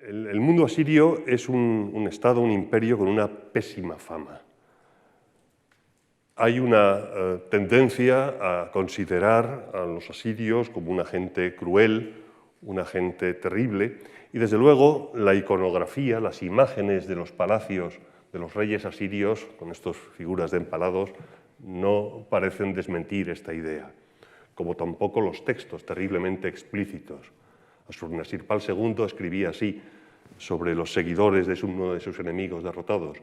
El mundo asirio es un estado, un imperio con una pésima fama. Hay una tendencia a considerar a los asirios como una gente cruel, una gente terrible, y desde luego la iconografía, las imágenes de los palacios de los reyes asirios, con estas figuras de empalados, no parecen desmentir esta idea, como tampoco los textos terriblemente explícitos. Ashurnasirpal II escribía así sobre los seguidores de uno de sus enemigos derrotados: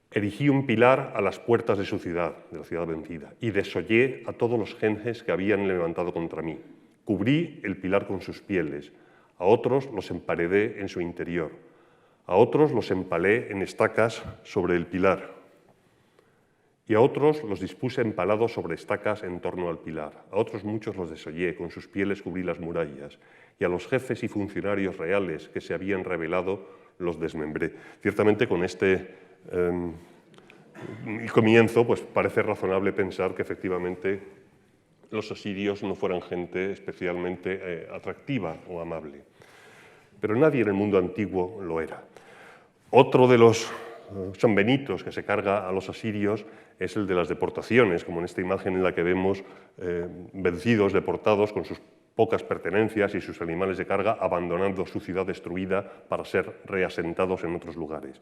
erigí un pilar a las puertas de su ciudad, de la ciudad vencida, y desollé a todos los genjes que habían levantado contra mí. Cubrí el pilar con sus pieles, a otros los emparedé en su interior, a otros los empalé en estacas sobre el pilar, y a otros los dispuse empalados sobre estacas en torno al pilar. A otros muchos los desollé, con sus pieles cubrí las murallas, y a los jefes y funcionarios reales que se habían rebelado los desmembré. Ciertamente con este comienzo pues parece razonable pensar que efectivamente los asirios no fueran gente especialmente atractiva o amable. Pero nadie en el mundo antiguo lo era. Otro de los sanbenitos que se carga a los asirios es el de las deportaciones, como en esta imagen en la que vemos vencidos, deportados con sus pocas pertenencias y sus animales de carga, abandonando su ciudad destruida para ser reasentados en otros lugares.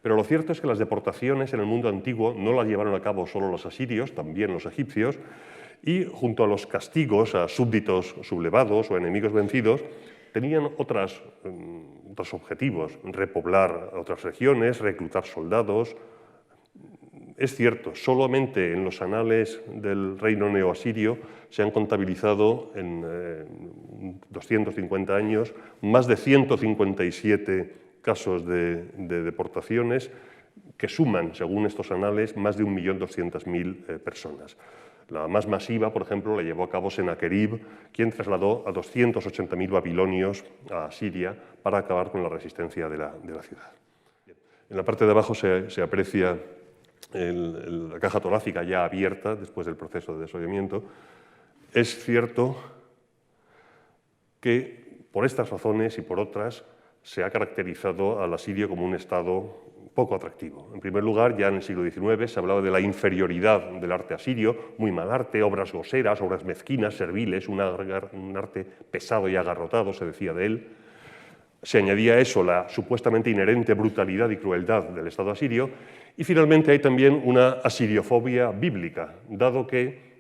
Pero lo cierto es que las deportaciones en el mundo antiguo no las llevaron a cabo solo los asirios, también los egipcios, y junto a los castigos a súbditos sublevados o enemigos vencidos, tenían otros objetivos: repoblar otras regiones, reclutar soldados. Es cierto, solamente en los anales del reino neoasirio se han contabilizado en 250 años más de 157 casos de deportaciones que suman, según estos anales, más de 1.200.000 personas. La más masiva, por ejemplo, la llevó a cabo Sennacherib, quien trasladó a 280.000 babilonios a Siria para acabar con la resistencia de la ciudad. En la parte de abajo se aprecia la caja torácica ya abierta después del proceso de desollamiento. Es cierto que por estas razones y por otras se ha caracterizado al asirio como un estado poco atractivo. En primer lugar, ya en el siglo XIX se hablaba de la inferioridad del arte asirio, muy mal arte, obras groseras, obras mezquinas, serviles, un arte pesado y agarrotado, se decía de él. Se añadía a eso la supuestamente inherente brutalidad y crueldad del Estado asirio, y finalmente hay también una asiriofobia bíblica, dado que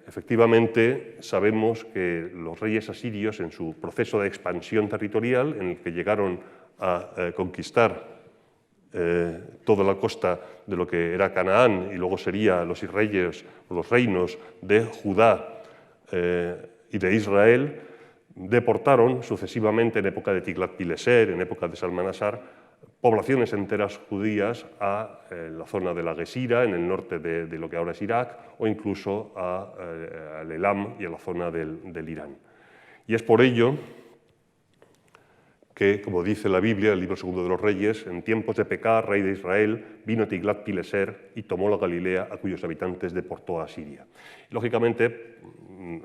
efectivamente sabemos que los reyes asirios, en su proceso de expansión territorial, en el que llegaron a conquistar toda la costa de lo que era Canaán y luego serían los reinos de Judá y de Israel, deportaron sucesivamente en época de Tiglat-Pileser, en época de Salmanasar, poblaciones enteras judías a la zona de la Gesira, en el norte de lo que ahora es Irak, o incluso al Elam y a la zona del Irán. Y es por ello que, como dice la Biblia, el libro segundo de los Reyes, en tiempos de Pekah, rey de Israel, vino Tiglat-Pileser y tomó la Galilea, a cuyos habitantes deportó a Siria. Lógicamente,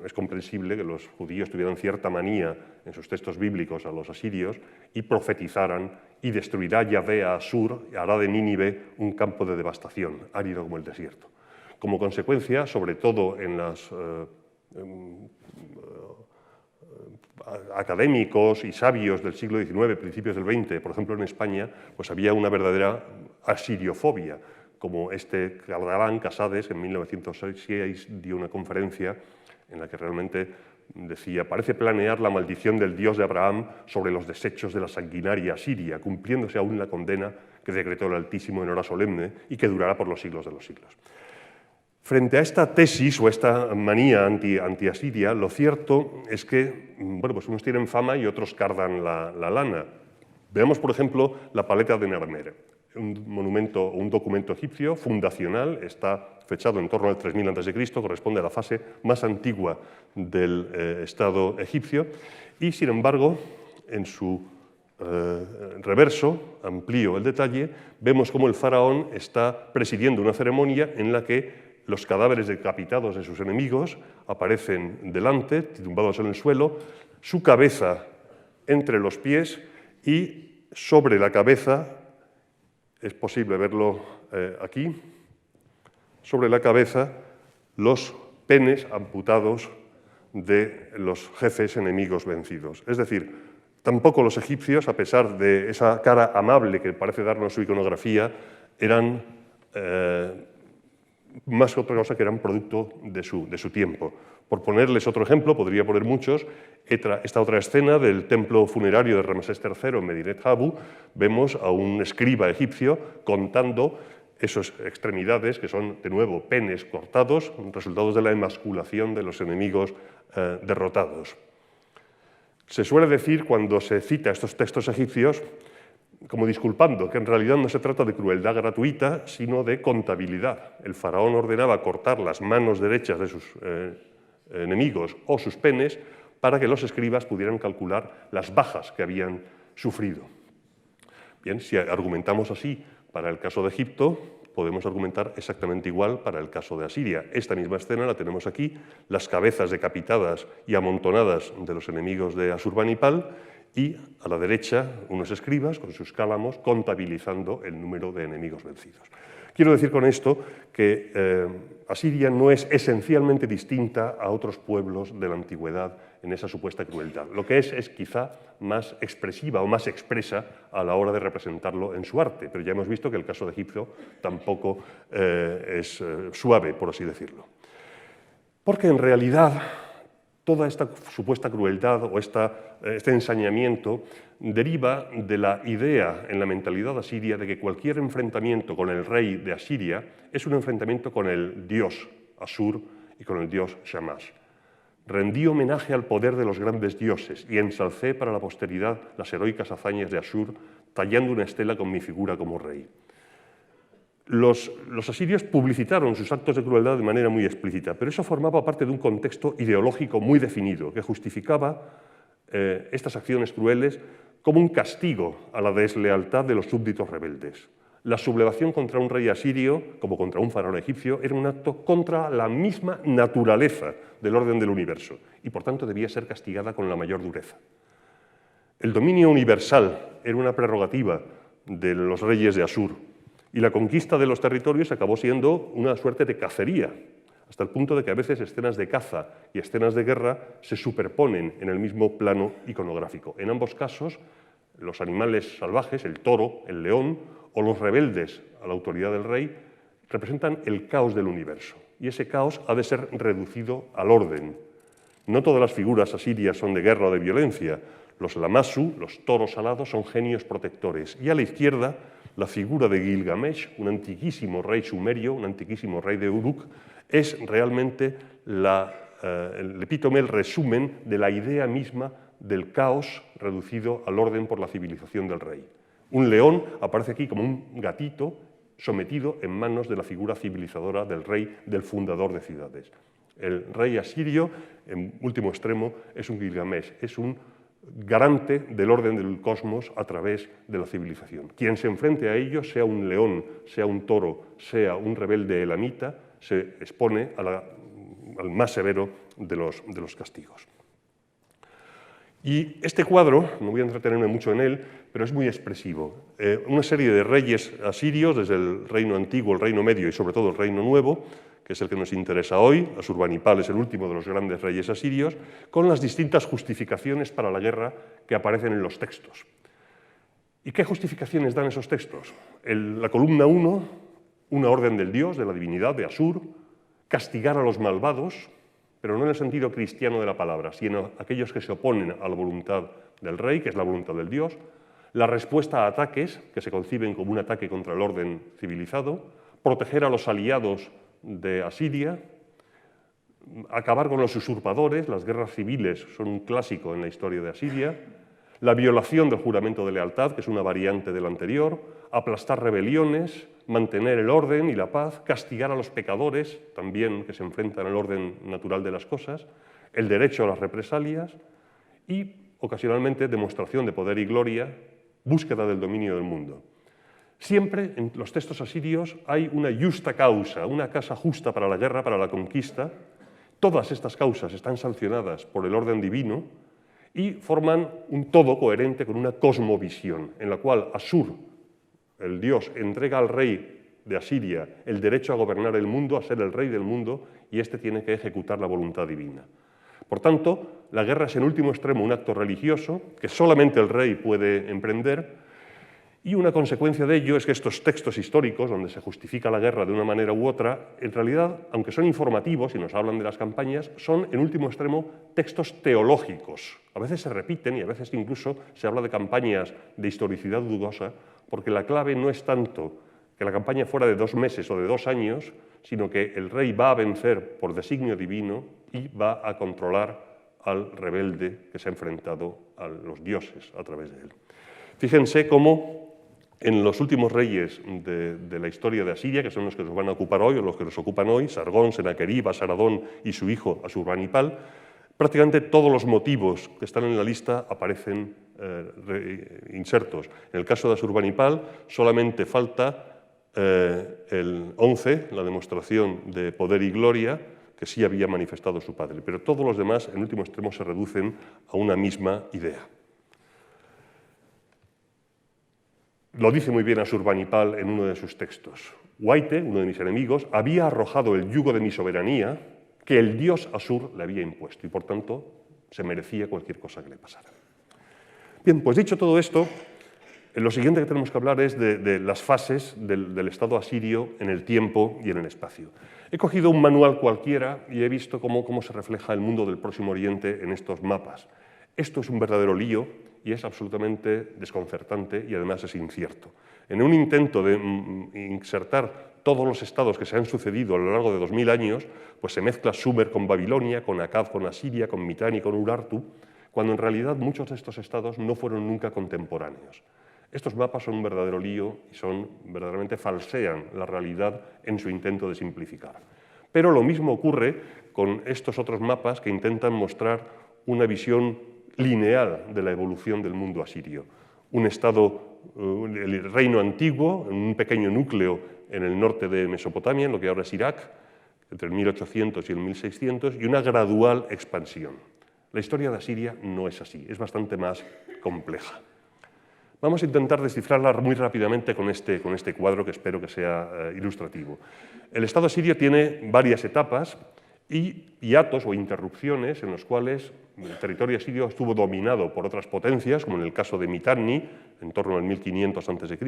es comprensible que los judíos tuvieran cierta manía en sus textos bíblicos a los asirios y profetizaran: y destruirá Yahvé a Asur y hará de Nínive un campo de devastación, árido como el desierto. Como consecuencia, sobre todo en las académicos y sabios del siglo XIX, principios del XX, por ejemplo en España, pues había una verdadera asiriofobia, como este catalán Casades en 1906 dio una conferencia en la que realmente decía: parece planear la maldición del Dios de Abraham sobre los desechos de la sanguinaria Asiria, cumpliéndose aún la condena que decretó el Altísimo en hora solemne y que durará por los siglos de los siglos. Frente a esta tesis o esta manía anti-asiria, lo cierto es que pues unos tienen fama y otros cardan la lana. Veamos, por ejemplo, la paleta de Narmer, un monumento o un documento egipcio fundacional, está fechado en torno al 3000 a.C., corresponde a la fase más antigua del Estado egipcio, y sin embargo, en su reverso, amplío el detalle, vemos cómo el faraón está presidiendo una ceremonia en la que los cadáveres decapitados de sus enemigos aparecen delante, tumbados en el suelo, su cabeza entre los pies y sobre la cabeza, es posible verlo aquí, sobre la cabeza los penes amputados de los jefes enemigos vencidos. Es decir, tampoco los egipcios, a pesar de esa cara amable que parece darnos su iconografía, eran más que otra cosa que eran producto de su tiempo. Por ponerles otro ejemplo, podría poner muchos, esta otra escena del templo funerario de Ramsés III en Medinet Habu, vemos a un escriba egipcio contando esas extremidades, que son, de nuevo, penes cortados, resultados de la emasculación de los enemigos derrotados. Se suele decir, cuando se cita estos textos egipcios, como disculpando, que en realidad no se trata de crueldad gratuita, sino de contabilidad. El faraón ordenaba cortar las manos derechas de sus enemigos o sus penes para que los escribas pudieran calcular las bajas que habían sufrido. Bien, si argumentamos así para el caso de Egipto, podemos argumentar exactamente igual para el caso de Asiria. Esta misma escena la tenemos aquí, las cabezas decapitadas y amontonadas de los enemigos de Asurbanipal, y a la derecha unos escribas con sus cálamos contabilizando el número de enemigos vencidos. Quiero decir con esto que Asiria no es esencialmente distinta a otros pueblos de la antigüedad en esa supuesta crueldad. Lo que es quizá más expresiva o más expresa a la hora de representarlo en su arte, pero ya hemos visto que el caso de Egipto tampoco es suave, por así decirlo. Porque en realidad toda esta supuesta crueldad o este ensañamiento deriva de la idea en la mentalidad asiria de que cualquier enfrentamiento con el rey de Asiria es un enfrentamiento con el dios Asur y con el dios Shamash. Rendí homenaje al poder de los grandes dioses y ensalcé para la posteridad las heroicas hazañas de Asur, tallando una estela con mi figura como rey. Los asirios publicitaron sus actos de crueldad de manera muy explícita, pero eso formaba parte de un contexto ideológico muy definido que justificaba estas acciones crueles como un castigo a la deslealtad de los súbditos rebeldes. La sublevación contra un rey asirio, como contra un faraón egipcio, era un acto contra la misma naturaleza del orden del universo y, por tanto, debía ser castigada con la mayor dureza. El dominio universal era una prerrogativa de los reyes de Asur y la conquista de los territorios acabó siendo una suerte de cacería, hasta el punto de que a veces escenas de caza y escenas de guerra se superponen en el mismo plano iconográfico. En ambos casos, los animales salvajes, el toro, el león, o los rebeldes a la autoridad del rey, representan el caos del universo. Y ese caos ha de ser reducido al orden. No todas las figuras asirias son de guerra o de violencia. Los Lamassu, los toros alados, son genios protectores. Y a la izquierda, la figura de Gilgamesh, un antiquísimo rey sumerio, un antiquísimo rey de Uruk, es realmente el epítome, el resumen de la idea misma del caos reducido al orden por la civilización del rey. Un león aparece aquí como un gatito sometido en manos de la figura civilizadora del rey, del fundador de ciudades. El rey asirio, en último extremo, es un Gilgamesh, es un garante del orden del cosmos a través de la civilización. Quien se enfrente a ello, sea un león, sea un toro, sea un rebelde elamita, se expone al más severo de los castigos. Y este cuadro, no voy a entretenerme mucho en él, pero es muy expresivo. Una serie de reyes asirios, desde el reino antiguo, el reino medio y sobre todo el reino nuevo, que es el que nos interesa hoy, Asurbanipal es el último de los grandes reyes asirios, con las distintas justificaciones para la guerra que aparecen en los textos. ¿Y qué justificaciones dan esos textos? La columna 1, una orden del dios, de la divinidad, de Asur, castigar a los malvados, pero no en el sentido cristiano de la palabra, sino aquellos que se oponen a la voluntad del rey, que es la voluntad del dios, la respuesta a ataques, que se conciben como un ataque contra el orden civilizado, proteger a los aliados de Asiria, acabar con los usurpadores, las guerras civiles son un clásico en la historia de Asiria, la violación del juramento de lealtad, que es una variante del anterior, aplastar rebeliones, mantener el orden y la paz, castigar a los pecadores, también que se enfrentan al orden natural de las cosas, el derecho a las represalias y, ocasionalmente, demostración de poder y gloria, búsqueda del dominio del mundo. Siempre en los textos asirios hay una justa causa, una causa justa para la guerra, para la conquista. Todas estas causas están sancionadas por el orden divino y forman un todo coherente con una cosmovisión en la cual Asur, el dios, entrega al rey de Asiria el derecho a gobernar el mundo, a ser el rey del mundo, y éste tiene que ejecutar la voluntad divina. Por tanto, la guerra es en último extremo un acto religioso que solamente el rey puede emprender, y una consecuencia de ello es que estos textos históricos, donde se justifica la guerra de una manera u otra, en realidad, aunque son informativos y nos hablan de las campañas, son, en último extremo, textos teológicos. A veces se repiten y a veces incluso se habla de campañas de historicidad dudosa, porque la clave no es tanto que la campaña fuera de 2 meses o de 2 años, sino que el rey va a vencer por designio divino y va a controlar al rebelde que se ha enfrentado a los dioses a través de él. Fíjense cómo en los últimos reyes de la historia de Asiria, que son los que nos van a ocupar hoy o los que nos ocupan hoy, Sargón, Senaquerib, Asaradón y su hijo Asurbanipal, prácticamente todos los motivos que están en la lista aparecen insertos. En el caso de Asurbanipal solamente falta el 11, la demostración de poder y gloria, que sí había manifestado su padre, pero todos los demás, en último extremo, se reducen a una misma idea. Lo dice muy bien Asurbanipal en uno de sus textos. Huaite, uno de mis enemigos, había arrojado el yugo de mi soberanía que el dios Asur le había impuesto y, por tanto, se merecía cualquier cosa que le pasara. Bien, pues dicho todo esto, lo siguiente que tenemos que hablar es de las fases del Estado asirio en el tiempo y en el espacio. He cogido un manual cualquiera y he visto cómo se refleja el mundo del Próximo Oriente en estos mapas. Esto es un verdadero lío y es absolutamente desconcertante y además es incierto. En un intento de insertar todos los estados que se han sucedido a lo largo de 2000 años, pues se mezcla Sumer con Babilonia, con Akkad con Asiria, con Mitanni con Urartu, cuando en realidad muchos de estos estados no fueron nunca contemporáneos. Estos mapas son un verdadero lío y verdaderamente falsean la realidad en su intento de simplificar. Pero lo mismo ocurre con estos otros mapas que intentan mostrar una visión lineal de la evolución del mundo asirio. Un estado, el reino antiguo, un pequeño núcleo en el norte de Mesopotamia, en lo que ahora es Irak, entre el 1800 y el 1600, y una gradual expansión. La historia de Asiria no es así, es bastante más compleja. Vamos a intentar descifrarla muy rápidamente con este cuadro que espero que sea ilustrativo. El Estado asirio tiene varias etapas y hiatos o interrupciones en los cuales el territorio asirio estuvo dominado por otras potencias, como en el caso de Mitanni, en torno al 1500 a.C.,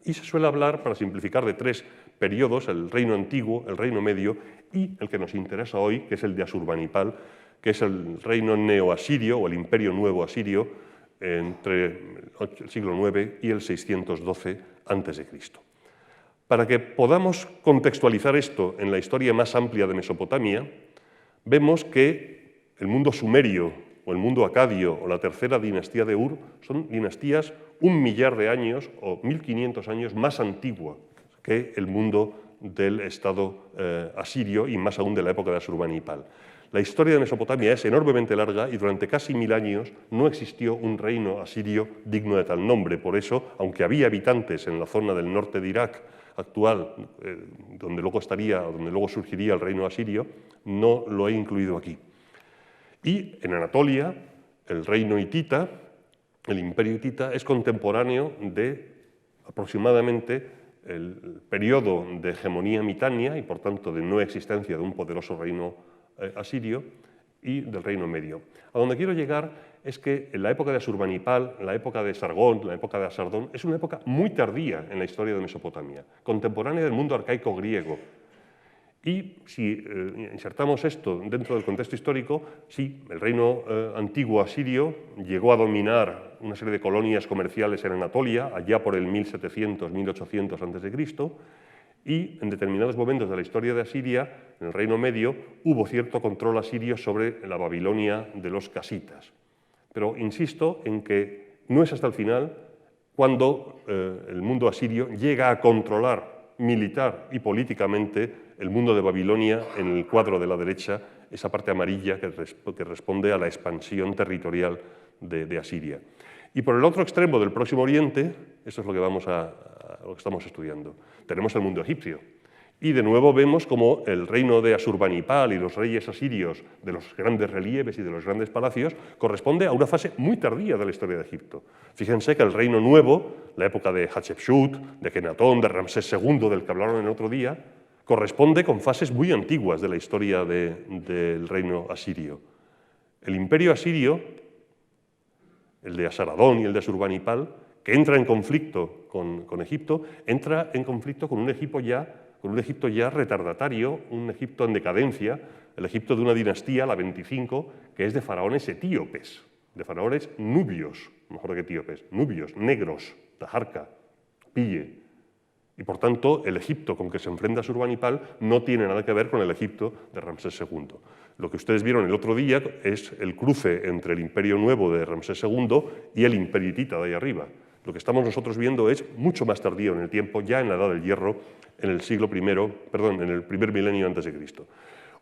y se suele hablar, para simplificar, de 3 periodos: el reino antiguo, el reino medio y el que nos interesa hoy, que es el de Asurbanipal, que es el reino neoasirio o el imperio nuevo asirio entre el siglo IX y el 612 a.C. Para que podamos contextualizar esto en la historia más amplia de Mesopotamia, vemos que el mundo sumerio o el mundo acadio o la tercera dinastía de Ur son dinastías 1 millar de años o 1500 años más antigua que el mundo del Estado asirio y más aún de la época de Asurbanipal. La historia de Mesopotamia es enormemente larga y durante casi 1000 años no existió un reino asirio digno de tal nombre. Por eso, aunque había habitantes en la zona del norte de Irak actual, donde luego surgiría el reino asirio, no lo he incluido aquí. Y en Anatolia, el reino hitita, el imperio hitita, es contemporáneo de aproximadamente el periodo de hegemonía mitania y por tanto de no existencia de un poderoso reino asirio y del reino medio. A donde quiero llegar es que en la época de Asurbanipal, la época de Sargón, la época de Asardón, es una época muy tardía en la historia de Mesopotamia, contemporánea del mundo arcaico griego. Y si insertamos esto dentro del contexto histórico, sí, el reino antiguo asirio llegó a dominar una serie de colonias comerciales en Anatolia, allá por el 1700-1800 a.C., y en determinados momentos de la historia de Asiria, en el Reino Medio, hubo cierto control asirio sobre la Babilonia de los casitas. Pero insisto en que no es hasta el final cuando el mundo asirio llega a controlar militar y políticamente el mundo de Babilonia en el cuadro de la derecha, esa parte amarilla que responde a la expansión territorial de Asiria. Y por el otro extremo del Próximo Oriente, eso es lo que estamos estudiando, tenemos el mundo egipcio. Y de nuevo vemos como el reino de Asurbanipal y los reyes asirios de los grandes relieves y de los grandes palacios corresponde a una fase muy tardía de la historia de Egipto. Fíjense que el reino nuevo, la época de Hatshepsut, de Akenatón, de Ramsés II, del que hablaron el otro día, corresponde con fases muy antiguas de la historia del reino asirio. El imperio asirio, el de Asaradón y el de Asurbanipal, que entra en conflicto con Egipto, entra en conflicto con un Egipto ya retardatario, un Egipto en decadencia, el Egipto de una dinastía, la 25, que es de faraones etíopes, de faraones nubios, mejor que etíopes, nubios, negros, Taharka, Pille. Y por tanto, el Egipto con que se enfrenta Asurbanipal no tiene nada que ver con el Egipto de Ramsés II. Lo que ustedes vieron el otro día es el cruce entre el imperio nuevo de Ramsés II y el imperio hitita de ahí arriba. Lo que estamos nosotros viendo es mucho más tardío en el tiempo, ya en la Edad del Hierro, en el primer milenio antes de Cristo.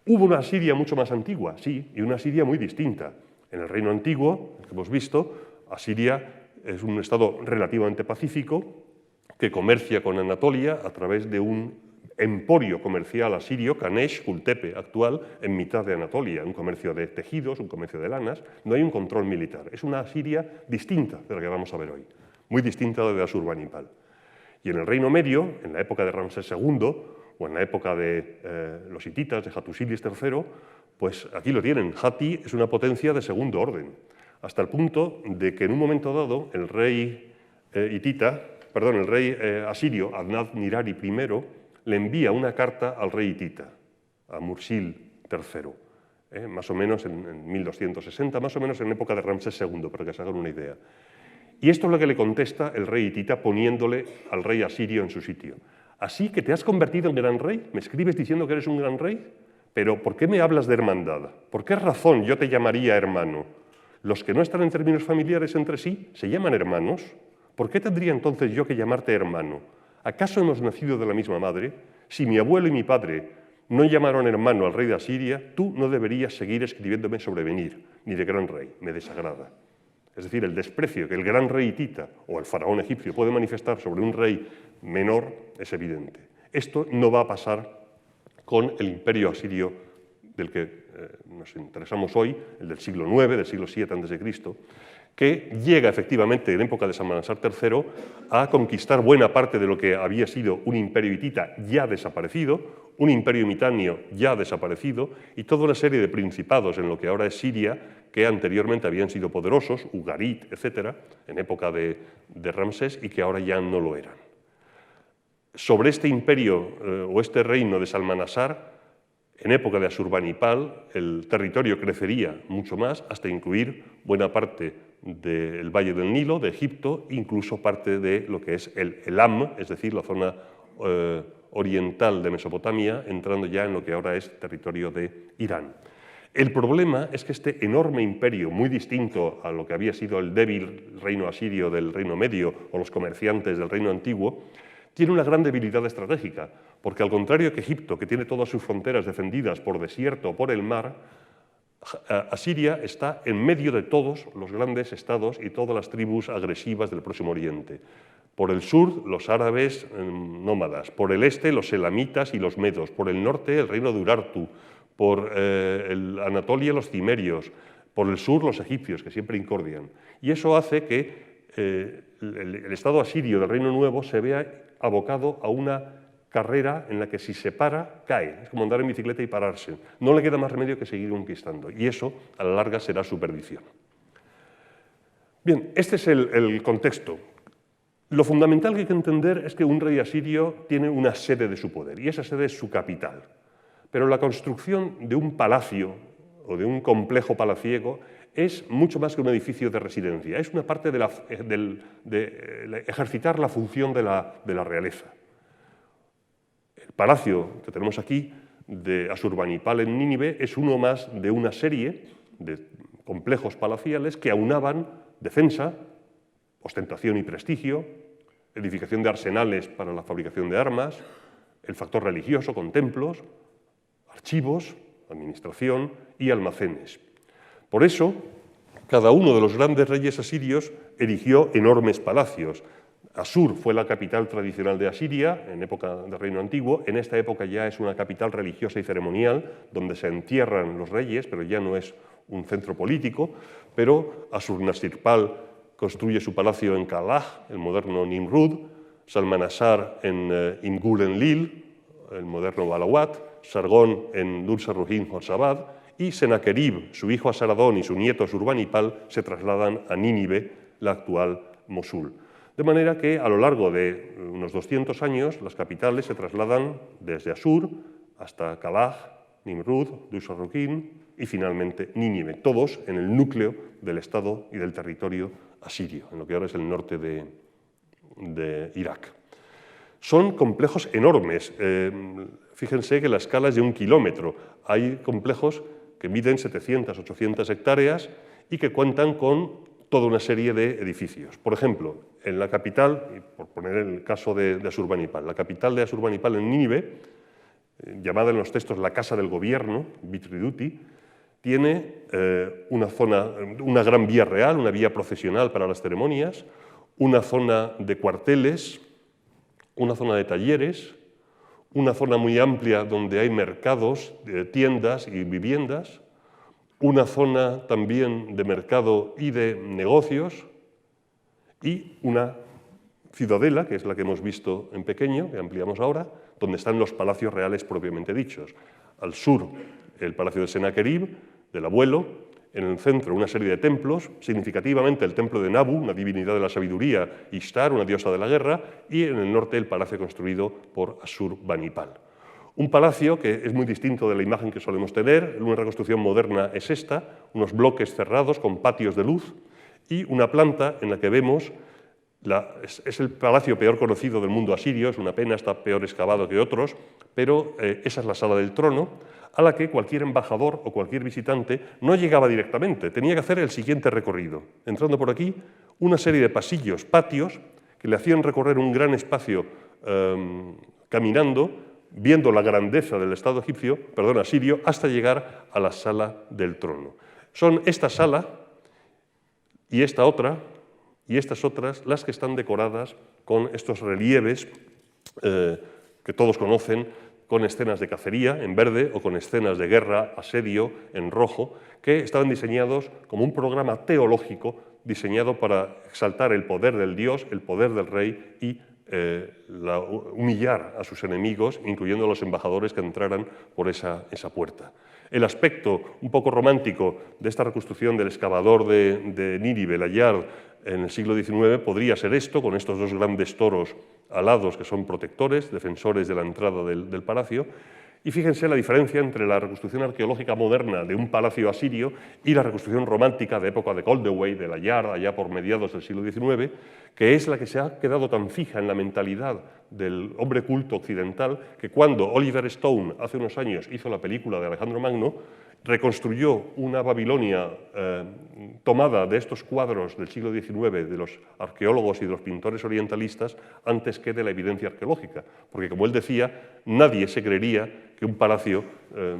Hubo una Asiria mucho más antigua, sí, y una Asiria muy distinta. En el reino antiguo, que hemos visto, Asiria es un estado relativamente pacífico que comercia con Anatolia a través de un emporio comercial asirio, Kanesh, Kultepe, actual, en mitad de Anatolia, un comercio de tejidos, un comercio de lanas. No hay un control militar. Es una Asiria distinta de la que vamos a ver hoy, muy distinta de Asurbanipal. Y en el Reino Medio, en la época de Ramsés II, o en la época de los hititas, de Hattusilis III, pues aquí lo tienen. Hatti es una potencia de segundo orden, hasta el punto de que en un momento dado el rey asirio, Adnad-Nirari I, le envía una carta al rey hitita, a Mursil III, más o menos en 1260, más o menos en época de Ramsés II, para que se hagan una idea. Y esto es lo que le contesta el rey hitita poniéndole al rey asirio en su sitio. ¿Así que te has convertido en gran rey? ¿Me escribes diciendo que eres un gran rey? Pero ¿por qué me hablas de hermandad? ¿Por qué razón yo te llamaría hermano? Los que no están en términos familiares entre sí se llaman hermanos. ¿Por qué tendría entonces yo que llamarte hermano? ¿Acaso hemos nacido de la misma madre? Si mi abuelo y mi padre no llamaron hermano al rey de Asiria, tú no deberías seguir escribiéndome sobrevenir, ni de gran rey, me desagrada. Es decir, el desprecio que el gran rey hitita o el faraón egipcio puede manifestar sobre un rey menor es evidente. Esto no va a pasar con el imperio asirio del que nos interesamos hoy, el del siglo IX, del siglo VII a.C., que llega efectivamente en época de Salmanasar III a conquistar buena parte de lo que había sido un imperio hitita ya desaparecido, un imperio mitanio ya desaparecido y toda una serie de principados en lo que ahora es Siria que anteriormente habían sido poderosos, Ugarit, etc., en época de Ramsés y que ahora ya no lo eran. Sobre este imperio o este reino de Salmanasar, en época de Asurbanipal, el territorio crecería mucho más hasta incluir buena parte del Valle del Nilo, de Egipto, incluso parte de lo que es el Elam, es decir, la zona oriental de Mesopotamia, entrando ya en lo que ahora es territorio de Irán. El problema es que este enorme imperio, muy distinto a lo que había sido el débil reino asirio del Reino Medio o los comerciantes del Reino Antiguo, tiene una gran debilidad estratégica, porque al contrario que Egipto, que tiene todas sus fronteras defendidas por desierto o por el mar, Asiria está en medio de todos los grandes estados y todas las tribus agresivas del Próximo Oriente. Por el sur, los árabes nómadas, por el este, los elamitas y los medos, por el norte, el reino de Urartu, por Anatolia, los cimerios, por el sur, los egipcios, que siempre incordian. Y eso hace que el estado asirio del Reino Nuevo se vea abocado a una carrera en la que si se para, cae. Es como andar en bicicleta y pararse. No le queda más remedio que seguir conquistando. Y eso, a la larga, será su perdición. Bien, este es el contexto. Lo fundamental que hay que entender es que un rey asirio tiene una sede de su poder, y esa sede es su capital. Pero la construcción de un palacio o de un complejo palaciego es mucho más que un edificio de residencia. Es una parte de ejercitar la función de la realeza. El palacio que tenemos aquí de Asurbanipal en Nínive es uno más de una serie de complejos palaciales que aunaban defensa, ostentación y prestigio, edificación de arsenales para la fabricación de armas, el factor religioso con templos, archivos, administración y almacenes. Por eso, cada uno de los grandes reyes asirios erigió enormes palacios. Asur fue la capital tradicional de Asiria en época del Reino Antiguo. En esta época ya es una capital religiosa y ceremonial donde se entierran los reyes, pero ya no es un centro político. Pero Asurnasirpal construye su palacio en Kalah, el moderno Nimrud, Salmanasar en Imgur-Enlil, el moderno Balawat, Sargón en Dur-Sarruhin-Jorsabad, y Senaquerib, su hijo Asaradón y su nieto Asurbanipal se trasladan a Nínive, la actual Mosul. De manera que a lo largo de unos 200 años las capitales se trasladan desde Asur hasta Kalah, Nimrud, Dur-Sarruhin y finalmente Nínive, todos en el núcleo del estado y del territorio asirio, en lo que ahora es el norte de Irak. Son complejos enormes. Fíjense que la escala es de 1 kilómetro. Hay complejos que miden 700, 800 hectáreas y que cuentan con toda una serie de edificios. Por ejemplo, en la capital, y por poner el caso de Asurbanipal, la capital de Asurbanipal en Nínive, llamada en los textos la Casa del Gobierno, Vitriduti, tiene una gran vía real, una vía procesional para las ceremonias, una zona de cuarteles, una zona de talleres, una zona muy amplia donde hay mercados, tiendas y viviendas, una zona también de mercado y de negocios y una ciudadela, que es la que hemos visto en pequeño, que ampliamos ahora, donde están los palacios reales propiamente dichos. Al sur, el palacio de Senaquerib, del abuelo. En el centro, una serie de templos, significativamente el templo de Nabu, una divinidad de la sabiduría, Ishtar, una diosa de la guerra, y en el norte el palacio construido por Asurbanipal. Un palacio que es muy distinto de la imagen que solemos tener. Una reconstrucción moderna es esta, unos bloques cerrados con patios de luz y una planta en la que vemos, es el palacio peor conocido del mundo asirio, es una pena, está peor excavado que otros, pero esa es la sala del trono, a la que cualquier embajador o cualquier visitante no llegaba directamente, tenía que hacer el siguiente recorrido. Entrando por aquí, una serie de pasillos, patios, que le hacían recorrer un gran espacio caminando, viendo la grandeza del Estado asirio, hasta llegar a la sala del trono. Son esta sala y esta otra y estas otras las que están decoradas con estos relieves que todos conocen, con escenas de cacería en verde o con escenas de guerra, asedio en rojo, que estaban diseñados como un programa teológico diseñado para exaltar el poder del dios, el poder del rey y humillar a sus enemigos, incluyendo a los embajadores que entraran por esa puerta. El aspecto un poco romántico de esta reconstrucción del excavador de Nínive, Layard, en el siglo XIX podría ser esto, con estos dos grandes toros alados que son protectores, defensores de la entrada del palacio. Y fíjense la diferencia entre la reconstrucción arqueológica moderna de un palacio asirio y la reconstrucción romántica de época de Koldewey, de Layard, allá por mediados del siglo XIX, que es la que se ha quedado tan fija en la mentalidad del hombre culto occidental que cuando Oliver Stone hace unos años hizo la película de Alejandro Magno, reconstruyó una Babilonia tomada de estos cuadros del siglo XIX de los arqueólogos y de los pintores orientalistas antes que de la evidencia arqueológica, porque como él decía, nadie se creería que un palacio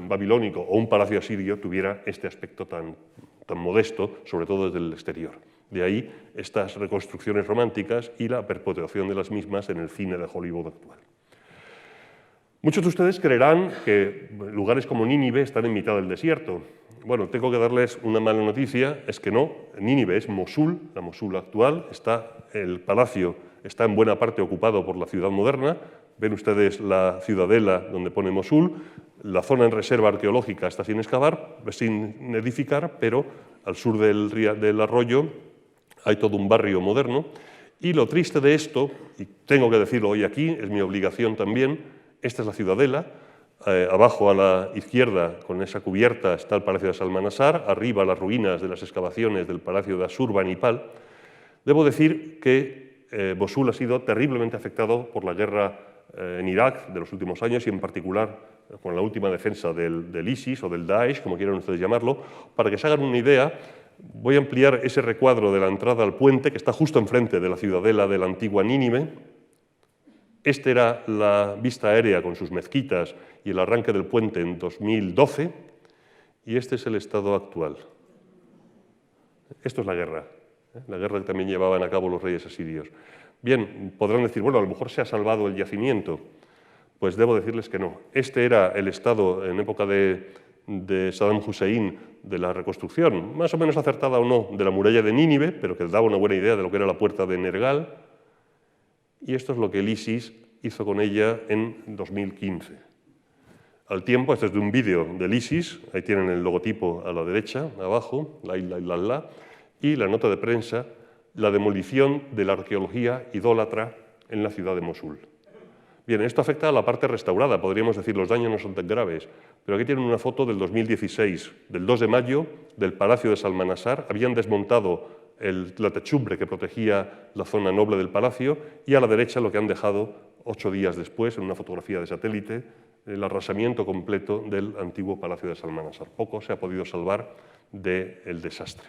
babilónico o un palacio asirio tuviera este aspecto tan modesto, sobre todo desde el exterior. De ahí estas reconstrucciones románticas y la perpetuación de las mismas en el cine de Hollywood actual. Muchos de ustedes creerán que lugares como Nínive están en mitad del desierto. Bueno, tengo que darles una mala noticia, es que no. Nínive es Mosul, la Mosul actual. El palacio está en buena parte ocupado por la ciudad moderna. Ven ustedes la ciudadela donde pone Mosul. La zona en reserva arqueológica está sin excavar, sin edificar, pero al sur del arroyo hay todo un barrio moderno. Y lo triste de esto, y tengo que decirlo hoy aquí, es mi obligación también, esta es la ciudadela, abajo a la izquierda con esa cubierta está el palacio de Salmanasar, arriba las ruinas de las excavaciones del palacio de Asurbanipal. Debo decir que Mosul ha sido terriblemente afectado por la guerra en Irak de los últimos años y en particular con la última defensa del ISIS o del Daesh, como quieran ustedes llamarlo. Para que se hagan una idea, voy a ampliar ese recuadro de la entrada al puente que está justo enfrente de la ciudadela de la antigua Nínive. Esta era la vista aérea con sus mezquitas y el arranque del puente en 2012, y este es el estado actual. Esto es la guerra que también llevaban a cabo los reyes asirios. Bien, podrán decir, bueno, a lo mejor se ha salvado el yacimiento. Pues debo decirles que no. Este era el estado en época de Saddam Hussein de la reconstrucción, más o menos acertada o no, de la muralla de Nínive, pero que daba una buena idea de lo que era la puerta de Nergal. Y esto es lo que el ISIS hizo con ella en 2015. Al tiempo, este es de un vídeo del ISIS, ahí tienen el logotipo a la derecha, abajo, y la nota de prensa, la demolición de la arqueología idólatra en la ciudad de Mosul. Bien, esto afecta a la parte restaurada, podríamos decir, los daños no son tan graves, pero aquí tienen una foto del 2016, del 2 de mayo, del Palacio de Salmanasar. Habían desmontado la techumbre que protegía la zona noble del palacio y a la derecha lo que han dejado 8 días después, en una fotografía de satélite, el arrasamiento completo del antiguo Palacio de Salmanasar. Poco se ha podido salvar del desastre.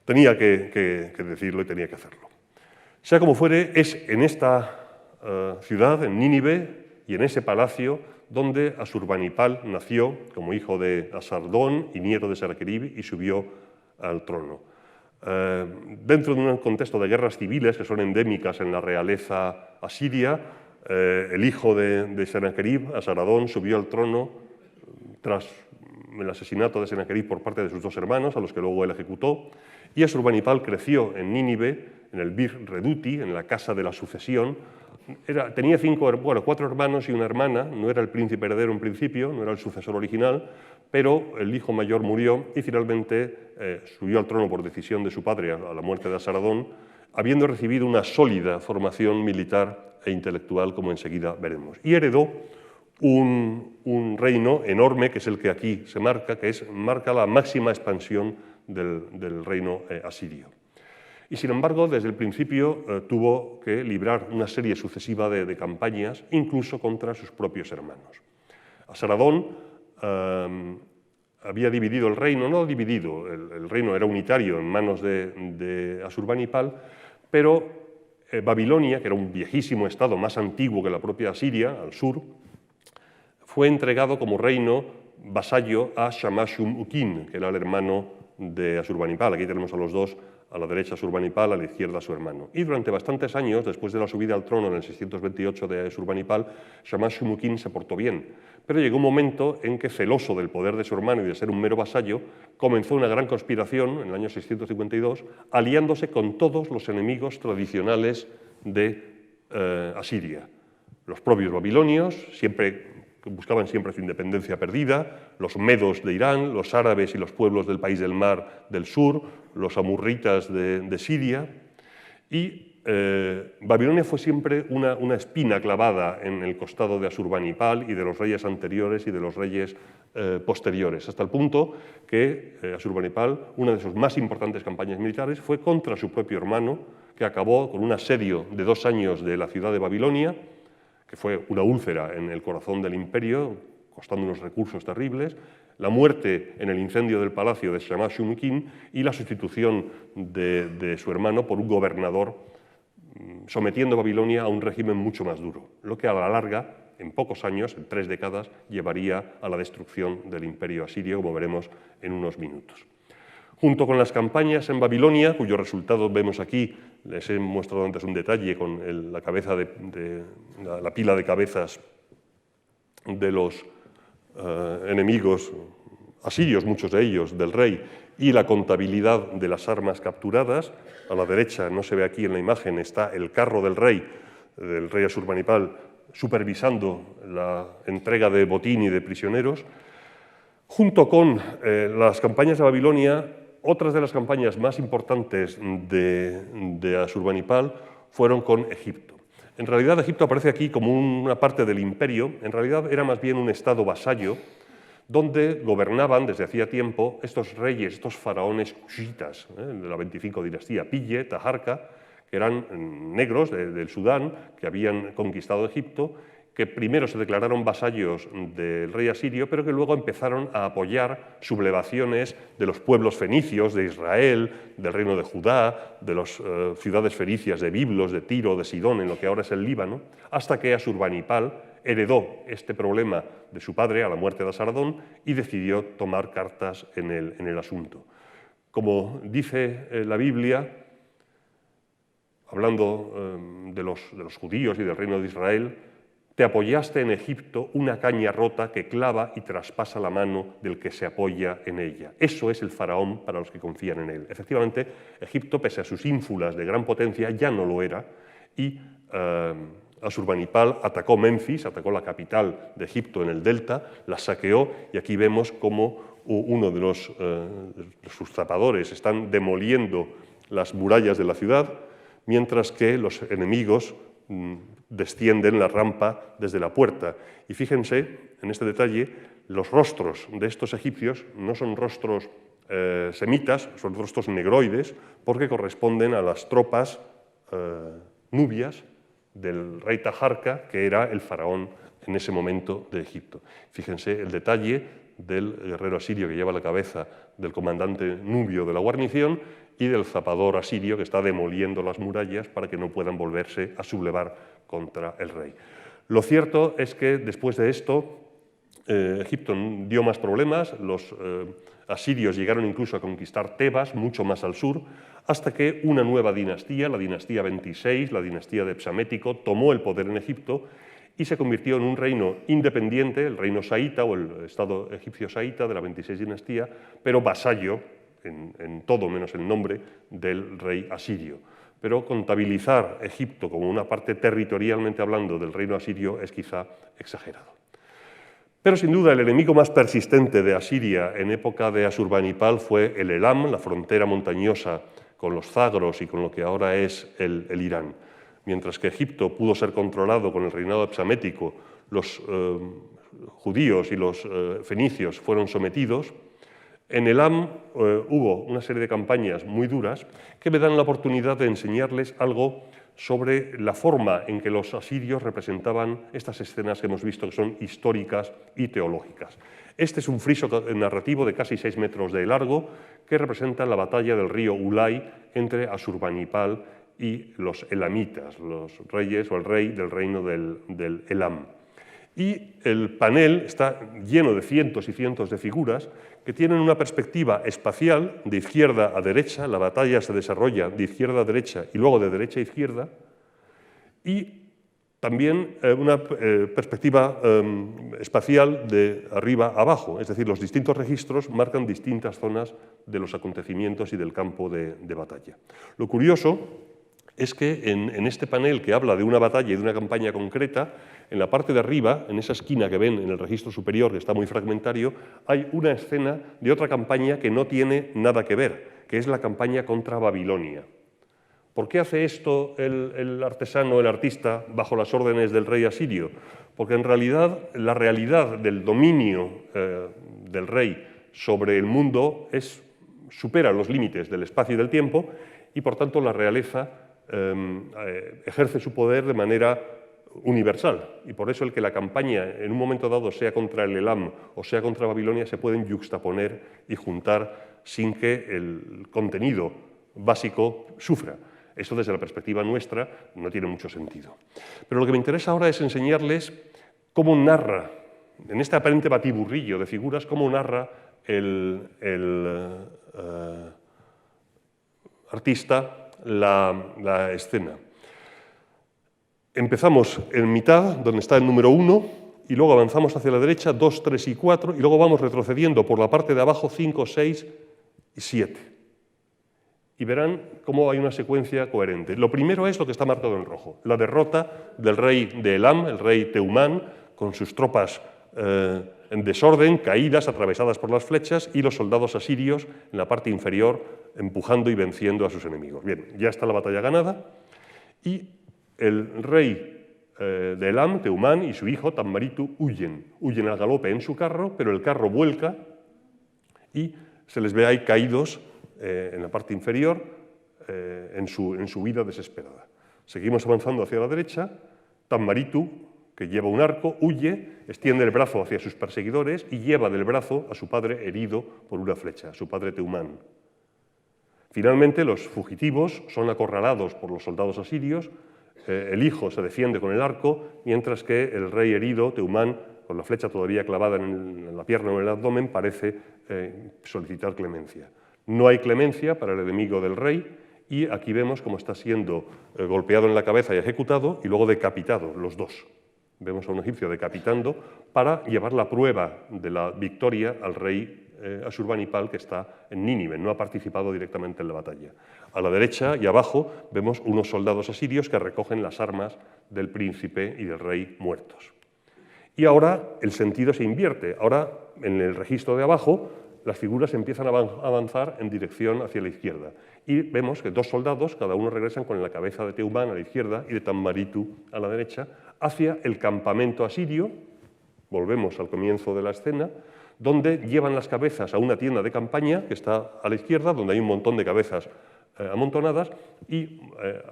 Tenía que decirlo y tenía que hacerlo. Sea como fuere, es en esta ciudad, en Nínive, y en ese palacio donde Asurbanipal nació como hijo de Asardón y nieto de Sennacherib y subió al trono. Dentro de un contexto de guerras civiles que son endémicas en la realeza asiria, el hijo de Sennacherib, Asaradón, subió al trono tras el asesinato de Sennacherib por parte de sus 2 hermanos, a los que luego él ejecutó, y Asurbanipal creció en Nínive, en el Bir Reduti, en la casa de la sucesión. Tenía 4 hermanos y una hermana, no era el príncipe heredero en principio, no era el sucesor original, pero el hijo mayor murió y finalmente subió al trono por decisión de su padre a la muerte de Asaradón, habiendo recibido una sólida formación militar e intelectual, como enseguida veremos. Y heredó un reino enorme, que es el que aquí se marca, marca la máxima expansión del reino asirio. Y sin embargo, desde el principio tuvo que librar una serie sucesiva de campañas, incluso contra sus propios hermanos. Asaradón había dividido el reino, no dividido, el reino era unitario en manos de Asurbanipal, pero Babilonia, que era un viejísimo estado más antiguo que la propia Asiria, al sur, fue entregado como reino vasallo a Shamash-shum-ukin, que era el hermano de Asurbanipal. Aquí tenemos a los dos, a la derecha Asurbanipal, a la izquierda su hermano. Y durante bastantes años, después de la subida al trono en el 628 de Asurbanipal, Shamash-shum-ukin se portó bien. Pero llegó un momento en que, celoso del poder de su hermano y de ser un mero vasallo, comenzó una gran conspiración en el año 652, aliándose con todos los enemigos tradicionales de Asiria. Los propios babilonios, buscaban siempre su independencia perdida, los medos de Irán, los árabes y los pueblos del país del mar del sur, los amurritas de Siria, y Babilonia fue siempre una espina clavada en el costado de Asurbanipal y de los reyes anteriores y de los reyes posteriores, hasta el punto que Asurbanipal, una de sus más importantes campañas militares, fue contra su propio hermano, que acabó con un asedio de 2 años de la ciudad de Babilonia, que fue una úlcera en el corazón del imperio, costando unos recursos terribles, la muerte en el incendio del palacio de Shamash-shum-ukin y la sustitución de su hermano por un gobernador, sometiendo a Babilonia a un régimen mucho más duro, lo que a la larga, en pocos años, en 3 décadas, llevaría a la destrucción del imperio asirio, como veremos en unos minutos. Junto con las campañas en Babilonia, cuyos resultados vemos aquí, les he mostrado antes un detalle con la pila de cabezas de los enemigos asirios, muchos de ellos, del rey, y la contabilidad de las armas capturadas. A la derecha, no se ve aquí en la imagen, está el carro del rey Asurbanipal, supervisando la entrega de botín y de prisioneros. Junto con las campañas de Babilonia, otras de las campañas más importantes de Asurbanipal fueron con Egipto. En realidad, Egipto aparece aquí como una parte del imperio. En realidad, era más bien un estado vasallo donde gobernaban desde hacía tiempo estos reyes, estos faraones cushitas de la 25 dinastía, Pille, Taharka, que eran negros del Sudán, que habían conquistado Egipto, que primero se declararon vasallos del rey asirio, pero que luego empezaron a apoyar sublevaciones de los pueblos fenicios, de Israel, del reino de Judá, de las ciudades fenicias de Biblos, de Tiro, de Sidón, en lo que ahora es el Líbano, hasta que Asurbanipal heredó este problema de su padre a la muerte de Asaradón y decidió tomar cartas en el asunto. Como dice la Biblia, hablando de los judíos y del reino de Israel, te apoyaste en Egipto una caña rota que clava y traspasa la mano del que se apoya en ella. Eso es el faraón para los que confían en él. Efectivamente, Egipto, pese a sus ínfulas de gran potencia, ya no lo era, y Asurbanipal atacó Menfis, atacó la capital de Egipto en el delta, la saqueó, y aquí vemos cómo uno de sus zapadores están demoliendo las murallas de la ciudad, mientras que los enemigos descienden la rampa desde la puerta. Y fíjense en este detalle, los rostros de estos egipcios no son rostros semitas, son rostros negroides, porque corresponden a las tropas nubias del rey Taharka, que era el faraón en ese momento de Egipto. Fíjense el detalle del guerrero asirio que lleva la cabeza del comandante nubio de la guarnición y del zapador asirio que está demoliendo las murallas para que no puedan volverse a sublevar contra el rey. Lo cierto es que después de esto, Egipto dio más problemas, los asirios llegaron incluso a conquistar Tebas, mucho más al sur, hasta que una nueva dinastía, la dinastía 26, la dinastía de Psamético, tomó el poder en Egipto y se convirtió en un reino independiente, el reino saíta o el estado egipcio saíta de la 26 dinastía, pero vasallo, en todo menos el nombre, del rey asirio. Pero contabilizar Egipto como una parte territorialmente hablando del reino asirio es quizá exagerado. Pero sin duda el enemigo más persistente de Asiria en época de Asurbanipal fue el Elam, la frontera montañosa con los Zagros y con lo que ahora es el Irán. Mientras que Egipto pudo ser controlado con el reinado psamético, los judíos y los fenicios fueron sometidos. En Elam hubo una serie de campañas muy duras que me dan la oportunidad de enseñarles algo sobre la forma en que los asirios representaban estas escenas que hemos visto que son históricas y teológicas. Este es un friso narrativo de casi 6 metros de largo que representa la batalla del río Ulai entre Asurbanipal y los elamitas, los reyes o el rey del reino del Elam. Y el panel está lleno de cientos y cientos de figuras que tienen una perspectiva espacial de izquierda a derecha, la batalla se desarrolla de izquierda a derecha y luego de derecha a izquierda, y también una perspectiva espacial de arriba a abajo, es decir, los distintos registros marcan distintas zonas de los acontecimientos y del campo de batalla. Lo curioso es que en este panel que habla de una batalla y de una campaña concreta, en la parte de arriba, en esa esquina que ven en el registro superior, que está muy fragmentario, hay una escena de otra campaña que no tiene nada que ver, que es la campaña contra Babilonia. ¿Por qué hace esto el artesano, el artista, bajo las órdenes del rey asirio? Porque en realidad la realidad del dominio del rey sobre el mundo supera los límites del espacio y del tiempo, y por tanto la realeza ejerce su poder de manera universal, y por eso el que la campaña en un momento dado sea contra el Elam o sea contra Babilonia se pueden yuxtaponer y juntar sin que el contenido básico sufra. Eso desde la perspectiva nuestra no tiene mucho sentido. Pero lo que me interesa ahora es enseñarles cómo narra, en este aparente batiburrillo de figuras, cómo narra el artista la escena. Empezamos en mitad, donde está el número 1, y luego avanzamos hacia la derecha, 2, 3 y 4, y luego vamos retrocediendo por la parte de abajo, 5, 6 y 7. Y verán cómo hay una secuencia coherente. Lo primero es lo que está marcado en rojo, la derrota del rey de Elam, el rey Teumán, con sus tropas en desorden, caídas, atravesadas por las flechas, y los soldados asirios en la parte inferior empujando y venciendo a sus enemigos. Bien, ya está la batalla ganada, y el rey de Elam, Teumán, y su hijo, Tammaritu, huyen al galope en su carro, pero el carro vuelca y se les ve ahí caídos en la parte inferior en su huida desesperada. Seguimos avanzando hacia la derecha. Tammaritu, que lleva un arco, huye, extiende el brazo hacia sus perseguidores y lleva del brazo a su padre herido por una flecha, a su padre Teumán. Finalmente, los fugitivos son acorralados por los soldados asirios. El hijo se defiende con el arco, mientras que el rey herido, Teumán, con la flecha todavía clavada en la pierna o en el abdomen, parece solicitar clemencia. No hay clemencia para el enemigo del rey, y aquí vemos cómo está siendo golpeado en la cabeza y ejecutado y luego decapitado, los dos. Vemos a un egipcio decapitando para llevar la prueba de la victoria al rey Asurbanipal, que está en Nínive, no ha participado directamente en la batalla. A la derecha y abajo vemos unos soldados asirios que recogen las armas del príncipe y del rey muertos. Y ahora el sentido se invierte. Ahora, en el registro de abajo, las figuras empiezan a avanzar en dirección hacia la izquierda. Y vemos que dos soldados, cada uno regresan con la cabeza de Teumán a la izquierda y de Tanmaritu a la derecha, hacia el campamento asirio. Volvemos al comienzo de la escena, donde llevan las cabezas a una tienda de campaña que está a la izquierda, donde hay un montón de cabezas amontonadas, y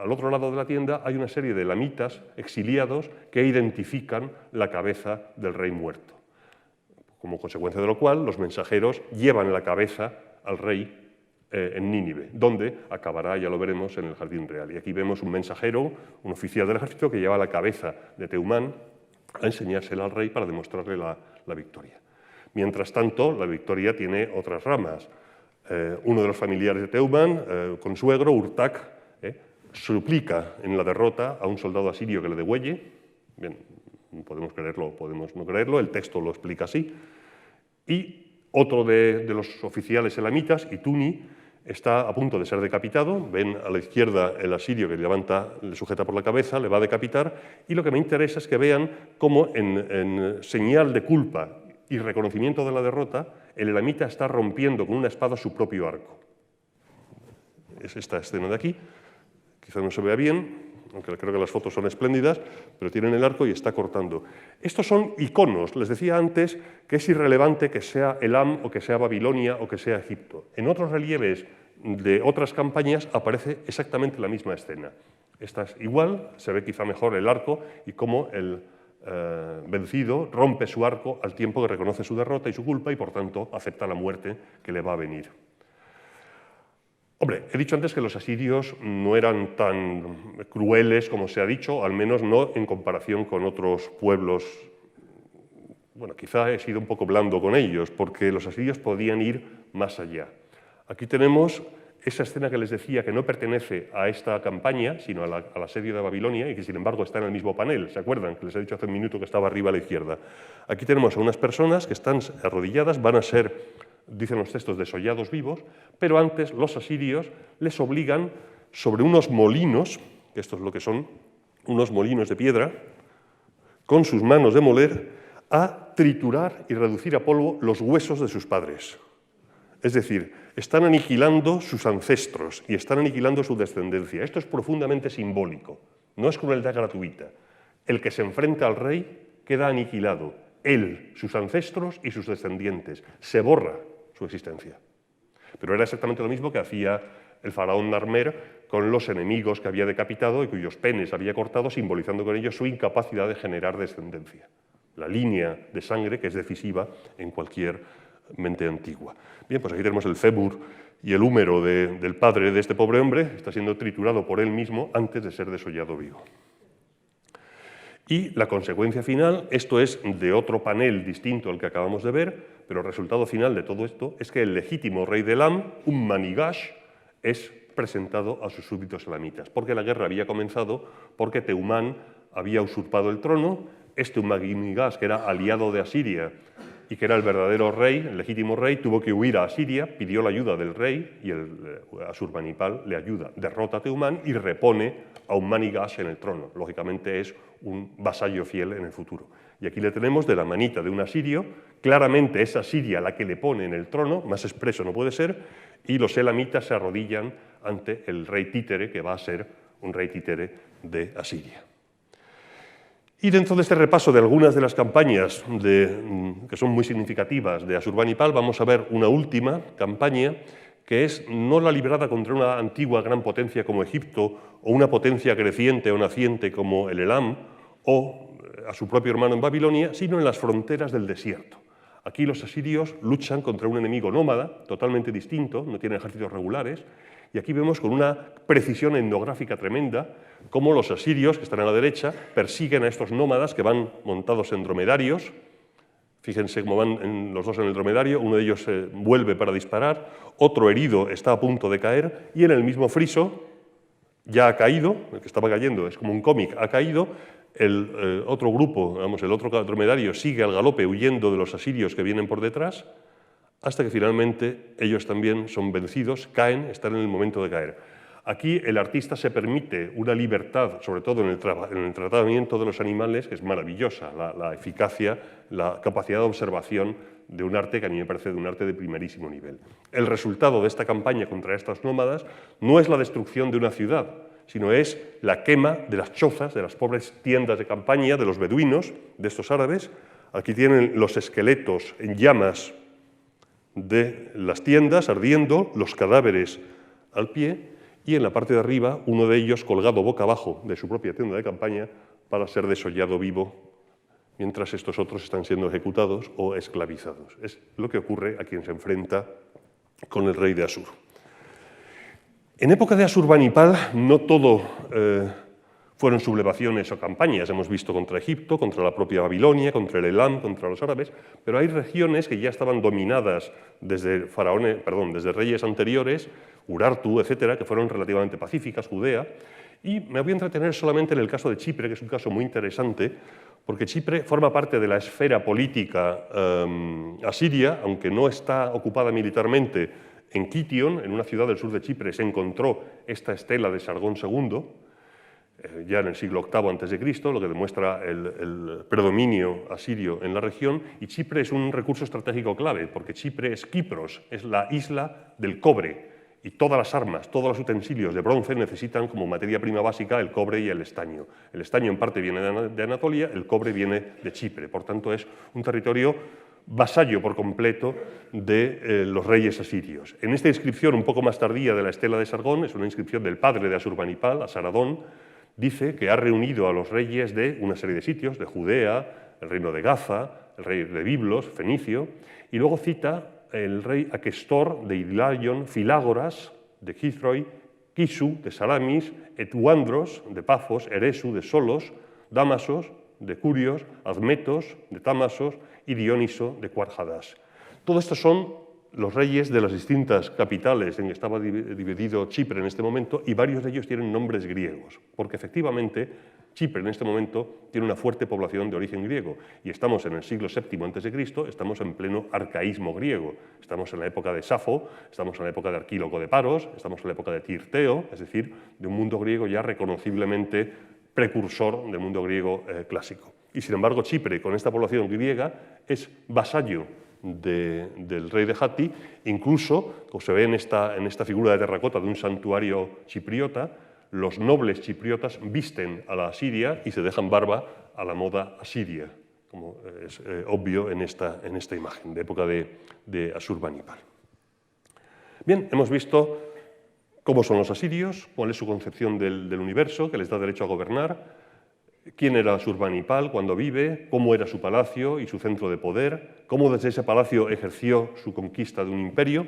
al otro lado de la tienda hay una serie de elamitas exiliados que identifican la cabeza del rey muerto. Como consecuencia de lo cual, los mensajeros llevan la cabeza al rey en Nínive, donde acabará, ya lo veremos, en el jardín real. Y aquí vemos un mensajero, un oficial del ejército, que lleva la cabeza de Teumán a enseñársela al rey para demostrarle la victoria. Mientras tanto, la victoria tiene otras ramas. Uno de los familiares de Teumán, consuegro, Urtak, suplica en la derrota a un soldado asirio que le degüelle. Bien, podemos creerlo o podemos no creerlo, el texto lo explica así. Y otro de los oficiales elamitas, Ituni, está a punto de ser decapitado. Ven a la izquierda el asirio que le sujeta por la cabeza, le va a decapitar. Y lo que me interesa es que vean cómo en señal de culpa y reconocimiento de la derrota, el elamita está rompiendo con una espada su propio arco. Es esta escena de aquí, quizá no se vea bien, aunque creo que las fotos son espléndidas, pero tienen el arco y está cortando. Estos son iconos. Les decía antes que es irrelevante que sea Elam o que sea Babilonia o que sea Egipto. En otros relieves de otras campañas aparece exactamente la misma escena. Esta es igual, se ve quizá mejor el arco y cómo el vencido rompe su arco al tiempo que reconoce su derrota y su culpa y por tanto acepta la muerte que le va a venir. Hombre, he dicho antes que los asirios no eran tan crueles como se ha dicho, al menos no en comparación con otros pueblos. Bueno, quizá he sido un poco blando con ellos, porque los asirios podían ir más allá. Aquí tenemos esa escena que les decía que no pertenece a esta campaña, sino al asedio de Babilonia y que sin embargo está en el mismo panel. ¿Se acuerdan? Que les he dicho hace un minuto que estaba arriba a la izquierda. Aquí tenemos a unas personas que están arrodilladas, van a ser, dicen los textos, desollados vivos, pero antes los asirios les obligan sobre unos molinos, que esto es lo que son, unos molinos de piedra, con sus manos de moler, a triturar y reducir a polvo los huesos de sus padres. Es decir, están aniquilando sus ancestros y están aniquilando su descendencia. Esto es profundamente simbólico, no es crueldad gratuita. El que se enfrenta al rey queda aniquilado. Él, sus ancestros y sus descendientes. Se borra su existencia. Pero era exactamente lo mismo que hacía el faraón Narmer con los enemigos que había decapitado y cuyos penes había cortado, simbolizando con ello su incapacidad de generar descendencia. La línea de sangre que es decisiva en cualquier mente antigua. Bien, pues aquí tenemos el fémur y el húmero del padre de este pobre hombre, está siendo triturado por él mismo antes de ser desollado vivo. Y la consecuencia final, esto es de otro panel distinto al que acabamos de ver, pero el resultado final de todo esto es que el legítimo rey de Elam, Ummanigash, es presentado a sus súbditos elamitas, porque la guerra había comenzado porque Teumán había usurpado el trono. Este Ummanigash, que era aliado de Asiria y que era el verdadero rey, el legítimo rey, tuvo que huir a Asiria, pidió la ayuda del rey y el Asurbanipal le ayuda, derrota a Teumán y repone a Ummanigash en el trono. Lógicamente es un vasallo fiel en el futuro. Y aquí le tenemos de la manita de un asirio, claramente es Asiria la que le pone en el trono, más expreso no puede ser, y los elamitas se arrodillan ante el rey títere, que va a ser un rey títere de Asiria. Y dentro de este repaso de algunas de las campañas que son muy significativas de Asurbanipal, vamos a ver una última campaña que es no la librada contra una antigua gran potencia como Egipto o una potencia creciente o naciente como el Elam o a su propio hermano en Babilonia, sino en las fronteras del desierto. Aquí los asirios luchan contra un enemigo nómada, totalmente distinto, no tienen ejércitos regulares, y aquí vemos con una precisión etnográfica tremenda cómo los asirios, que están a la derecha, persiguen a estos nómadas que van montados en dromedarios, Fíjense cómo van los dos en el dromedario, uno de ellos vuelve para disparar, otro herido está a punto de caer, y en el mismo friso, ya ha caído, el que estaba cayendo, es como un cómic, ha caído, el otro grupo, vamos, el otro dromedario sigue al galope huyendo de los asirios que vienen por detrás, hasta que finalmente ellos también son vencidos, caen, están en el momento de caer. Aquí el artista se permite una libertad, sobre todo en el tratamiento de los animales, que es maravillosa, la eficacia, la capacidad de observación de un arte que a mí me parece de un arte de primerísimo nivel. El resultado de esta campaña contra estos nómadas no es la destrucción de una ciudad, sino es la quema de las chozas, de las pobres tiendas de campaña de los beduinos, de estos árabes. Aquí tienen los esqueletos en llamas de las tiendas ardiendo, los cadáveres al pie, y en la parte de arriba uno de ellos colgado boca abajo de su propia tienda de campaña para ser desollado vivo, mientras estos otros están siendo ejecutados o esclavizados. Es lo que ocurre a quien se enfrenta con el rey de Asur. En época de Asurbanipal no todo fueron sublevaciones o campañas. Hemos visto contra Egipto, contra la propia Babilonia, contra el Elam, contra los árabes, pero hay regiones que ya estaban dominadas desde reyes anteriores, Urartu, etcétera, que fueron relativamente pacíficas, Judea, y me voy a entretener solamente en el caso de Chipre, que es un caso muy interesante, porque Chipre forma parte de la esfera política asiria, aunque no está ocupada militarmente. En Kition, en una ciudad del sur de Chipre, se encontró esta estela de Sargón II, ya en el siglo VIII a.C., lo que demuestra el predominio asirio en la región, y Chipre es un recurso estratégico clave, porque Chipre es Kipros, es la isla del cobre, y todas las armas, todos los utensilios de bronce necesitan como materia prima básica el cobre y el estaño. El estaño en parte viene de Anatolia, el cobre viene de Chipre, por tanto es un territorio vasallo por completo de los reyes asirios. En esta inscripción un poco más tardía de la estela de Sargón, es una inscripción del padre de Asurbanipal, Asaradón, dice que ha reunido a los reyes de una serie de sitios, de Judea, el reino de Gaza, el rey de Biblos, Fenicio, y luego cita el rey Aquestor de Idlaion, Filágoras de Gizroi, Kisu de Salamis, Etuandros de Pafos, Eresu de Solos, Damasos de Curios, Admetos de Tamasos y Dioniso de Cuarjadas. Todos estos son los reyes de las distintas capitales en que estaba dividido Chipre en este momento, y varios de ellos tienen nombres griegos, porque efectivamente Chipre en este momento tiene una fuerte población de origen griego, y estamos en el siglo VII a.C., estamos en pleno arcaísmo griego, estamos en la época de Safo, estamos en la época de Arquíloco de Paros, estamos en la época de Tirteo, es decir, de un mundo griego ya reconociblemente precursor del mundo griego clásico. Y sin embargo Chipre, con esta población griega, es vasallo del rey de Hatti, incluso, como se ve en esta figura de terracota de un santuario chipriota, los nobles chipriotas visten a la asiria y se dejan barba a la moda asiria, como es obvio en esta imagen de época de Asurbanipal. Bien, hemos visto cómo son los asirios, cuál es su concepción del universo, que les da derecho a gobernar, quién era Asurbanipal, cuándo vive, cómo era su palacio y su centro de poder, cómo desde ese palacio ejerció su conquista de un imperio,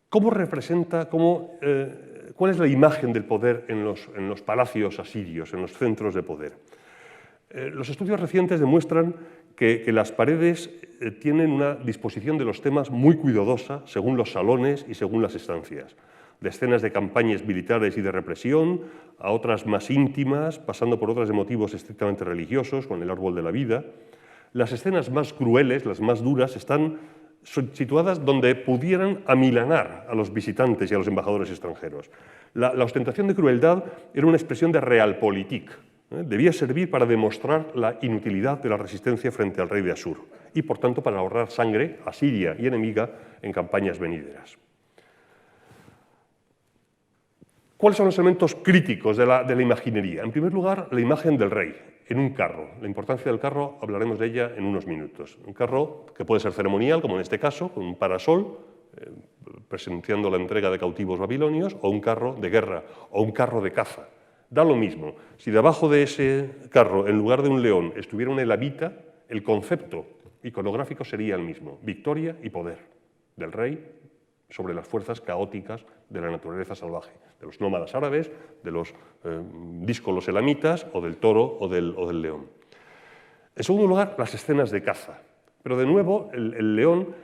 cómo representa, cuál es la imagen del poder en los palacios asirios, en los centros de poder. Los estudios recientes demuestran que las paredes tienen una disposición de los temas muy cuidadosa según los salones y según las estancias, de escenas de campañas militares y de represión, a otras más íntimas, pasando por otras de motivos estrictamente religiosos, con el árbol de la vida. Las escenas más crueles, las más duras, están situadas donde pudieran amilanar a los visitantes y a los embajadores extranjeros. La ostentación de crueldad era una expresión de realpolitik. Debía servir para demostrar la inutilidad de la resistencia frente al rey de Asur y, por tanto, para ahorrar sangre asiria y enemiga en campañas venideras. ¿Cuáles son los elementos críticos de la imaginería? En primer lugar, la imagen del rey en un carro. La importancia del carro hablaremos de ella en unos minutos. Un carro que puede ser ceremonial, como en este caso, con un parasol, presenciando la entrega de cautivos babilonios, o un carro de guerra, o un carro de caza. Da lo mismo. Si debajo de ese carro, en lugar de un león, estuviera una elamita, el concepto iconográfico sería el mismo: victoria y poder del rey sobre las fuerzas caóticas de la naturaleza salvaje, de los nómadas árabes, de los díscolos elamitas, o del toro o del león. En segundo lugar, las escenas de caza. Pero de nuevo, el león,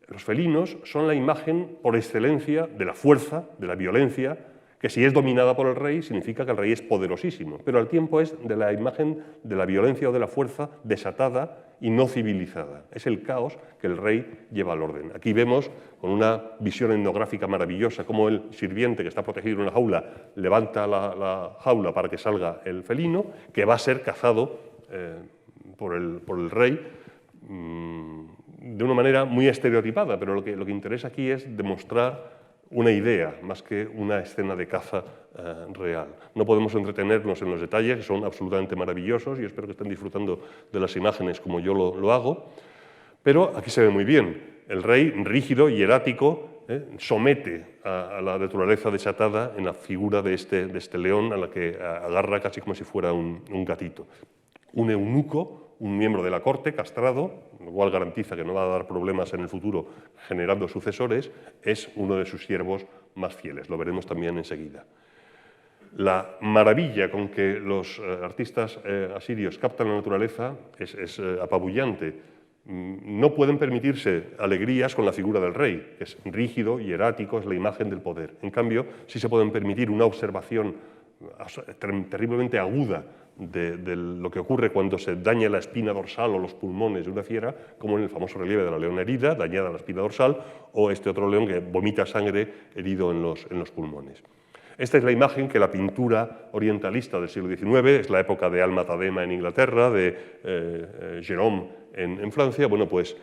los felinos, son la imagen por excelencia de la fuerza, de la violencia, que si es dominada por el rey significa que el rey es poderosísimo, pero al tiempo es de la imagen de la violencia o de la fuerza desatada y no civilizada. Es el caos que el rey lleva al orden. Aquí vemos, con una visión etnográfica maravillosa, cómo el sirviente que está protegido en una jaula levanta la jaula para que salga el felino, que va a ser cazado por el rey de una manera muy estereotipada, pero lo que interesa aquí es demostrar una idea, más que una escena de caza real. No podemos entretenernos en los detalles, que son absolutamente maravillosos, y espero que estén disfrutando de las imágenes como yo lo hago, pero aquí se ve muy bien. El rey, rígido y erático, somete a la naturaleza desatada en la figura de este león, a la que agarra casi como si fuera un gatito. Un eunuco, un miembro de la corte, castrado, lo cual garantiza que no va a dar problemas en el futuro generando sucesores, es uno de sus siervos más fieles. Lo veremos también enseguida. La maravilla con que los artistas asirios captan la naturaleza es apabullante. No pueden permitirse alegrías con la figura del rey, que es rígido y erático, es la imagen del poder. En cambio, sí se pueden permitir una observación terriblemente aguda de lo que ocurre cuando se daña la espina dorsal o los pulmones de una fiera, como en el famoso relieve de la leona herida, dañada la espina dorsal, o este otro león que vomita sangre herido en los pulmones. Esta es la imagen que la pintura orientalista del siglo XIX, es la época de Alma Tadema en Inglaterra, de Gérôme en Francia. Bueno, pues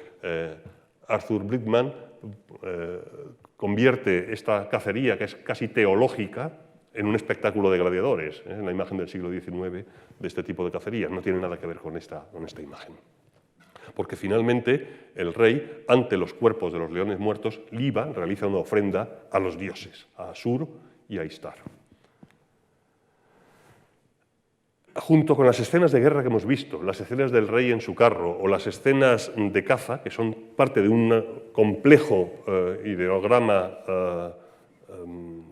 Arthur Bridgman convierte esta cacería, que es casi teológica, en un espectáculo de gladiadores, en la imagen del siglo XIX de este tipo de cacerías. No tiene nada que ver con esta imagen. Porque finalmente el rey, ante los cuerpos de los leones muertos, liba, realiza una ofrenda a los dioses, a Asur y a Istar. Junto con las escenas de guerra que hemos visto, las escenas del rey en su carro o las escenas de caza, que son parte de un complejo ideograma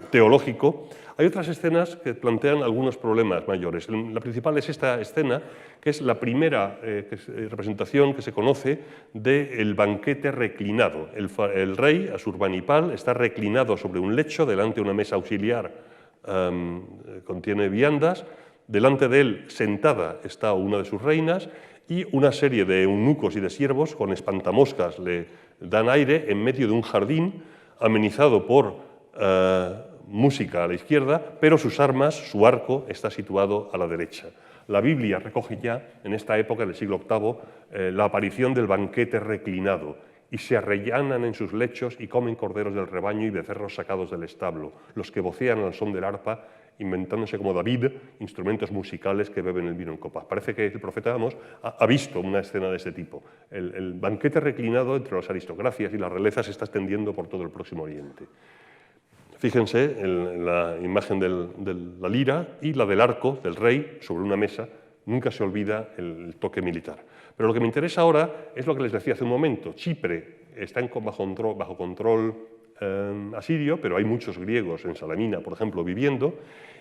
teológico, hay otras escenas que plantean algunos problemas mayores. La principal es esta escena, que es la primera representación que se conoce del banquete reclinado. El rey, Asurbanipal, está reclinado sobre un lecho delante de una mesa auxiliar, contiene viandas. Delante de él, sentada, está una de sus reinas y una serie de eunucos y de siervos con espantamoscas le dan aire en medio de un jardín amenizado por música a la izquierda, pero sus armas, su arco, está situado a la derecha. La Biblia recoge ya, en esta época del siglo VIII, la aparición del banquete reclinado, y se arrellanan en sus lechos y comen corderos del rebaño y becerros sacados del establo, los que vocean al son del arpa, inventándose como David instrumentos musicales que beben el vino en copas. Parece que el profeta Amos ha visto una escena de este tipo. El banquete reclinado entre las aristocracias y la realeza se está extendiendo por todo el Próximo Oriente. Fíjense en la imagen de la lira y la del arco del rey sobre una mesa. Nunca se olvida el toque militar. Pero lo que me interesa ahora es lo que les decía hace un momento. Chipre está bajo control asirio, pero hay muchos griegos en Salamina, por ejemplo, viviendo,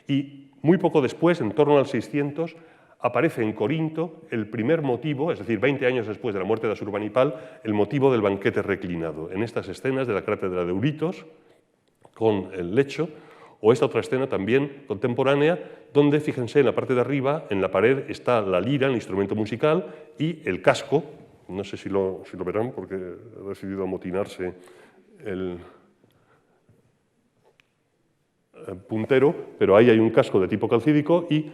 y muy poco después, en torno al 600, aparece en Corinto el primer motivo, es decir, 20 años después de la muerte de Asurbanipal, el motivo del banquete reclinado. En estas escenas de la cátedra de Euritos, con el lecho, o esta otra escena también contemporánea, donde, fíjense, en la parte de arriba, en la pared, está la lira, el instrumento musical, y el casco, no sé si lo verán porque ha decidido amotinarse el puntero, pero ahí hay un casco de tipo calcídico y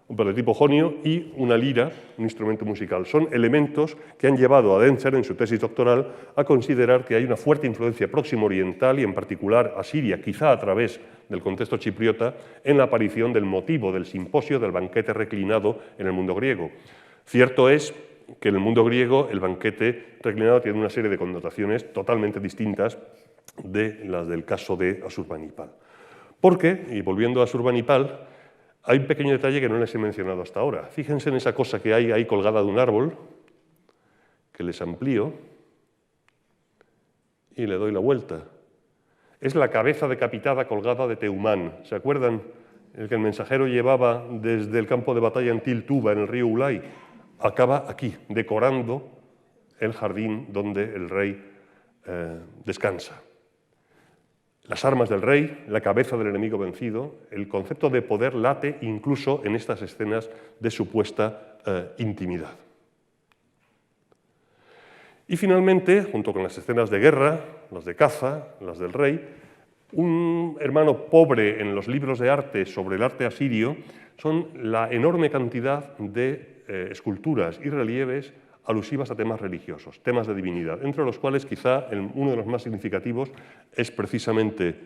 de tipo jonio y una lira, un instrumento musical. Son elementos que han llevado a Denzer en su tesis doctoral a considerar que hay una fuerte influencia próximo oriental y en particular asiria, quizá a través del contexto chipriota, en la aparición del motivo del simposio del banquete reclinado en el mundo griego. Cierto es que en el mundo griego el banquete reclinado tiene una serie de connotaciones totalmente distintas de las del caso de Asurbanipal. Porque, y volviendo a Asurbanipal, hay un pequeño detalle que no les he mencionado hasta ahora. Fíjense en esa cosa que hay ahí colgada de un árbol, que les amplío y le doy la vuelta. Es la cabeza decapitada colgada de Teumán. ¿Se acuerdan? El que el mensajero llevaba desde el campo de batalla en Tiltuba, en el río Ulai, acaba aquí, decorando el jardín donde el rey descansa. Las armas del rey, la cabeza del enemigo vencido, el concepto de poder late incluso en estas escenas de supuesta intimidad. Y finalmente, junto con las escenas de guerra, las de caza, las del rey, un hermano pobre en los libros de arte sobre el arte asirio son la enorme cantidad de esculturas y relieves alusivas a temas religiosos, temas de divinidad, entre los cuales quizá uno de los más significativos es precisamente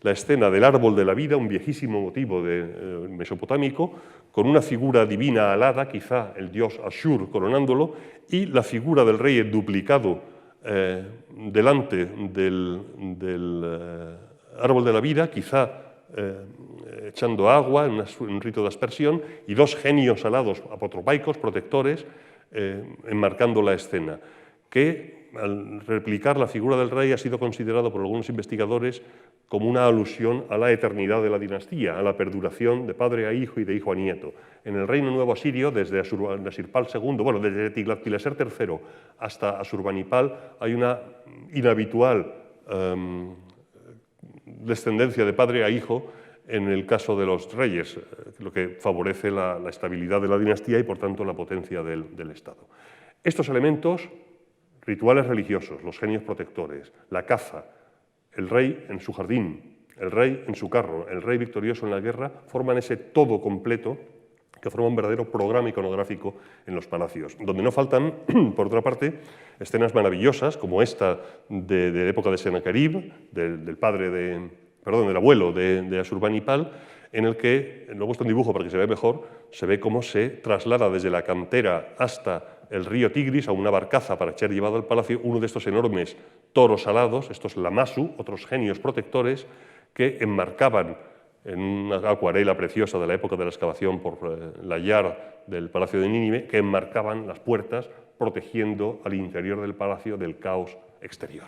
la escena del árbol de la vida, un viejísimo motivo mesopotámico, con una figura divina alada, quizá el dios Ashur coronándolo, y la figura del rey duplicado delante del árbol de la vida, quizá echando agua en un rito de aspersión, y dos genios alados apotropaicos, protectores, enmarcando la escena, que al replicar la figura del rey ha sido considerado por algunos investigadores como una alusión a la eternidad de la dinastía, a la perduración de padre a hijo y de hijo a nieto. En el reino nuevo asirio, desde Ashurbanipal II, bueno, desde Tiglat-Pileser III hasta Ashurbanipal, hay una inhabitual descendencia de padre a hijo en el caso de los reyes, lo que favorece la estabilidad de la dinastía y, por tanto, la potencia del Estado. Estos elementos, rituales religiosos, los genios protectores, la caza, el rey en su jardín, el rey en su carro, el rey victorioso en la guerra, forman ese todo completo que forma un verdadero programa iconográfico en los palacios, donde no faltan, por otra parte, escenas maravillosas, como esta de la época de Sennacherib, del abuelo de Ashurbanipal, en el que, lo he puesto en dibujo para que se vea mejor, se ve cómo se traslada desde la cantera hasta el río Tigris a una barcaza para ser llevado al palacio uno de estos enormes toros alados, estos lamasu, otros genios protectores, que enmarcaban en una acuarela preciosa de la época de la excavación por la Yar del Palacio de Nínive, que enmarcaban las puertas protegiendo al interior del palacio del caos exterior.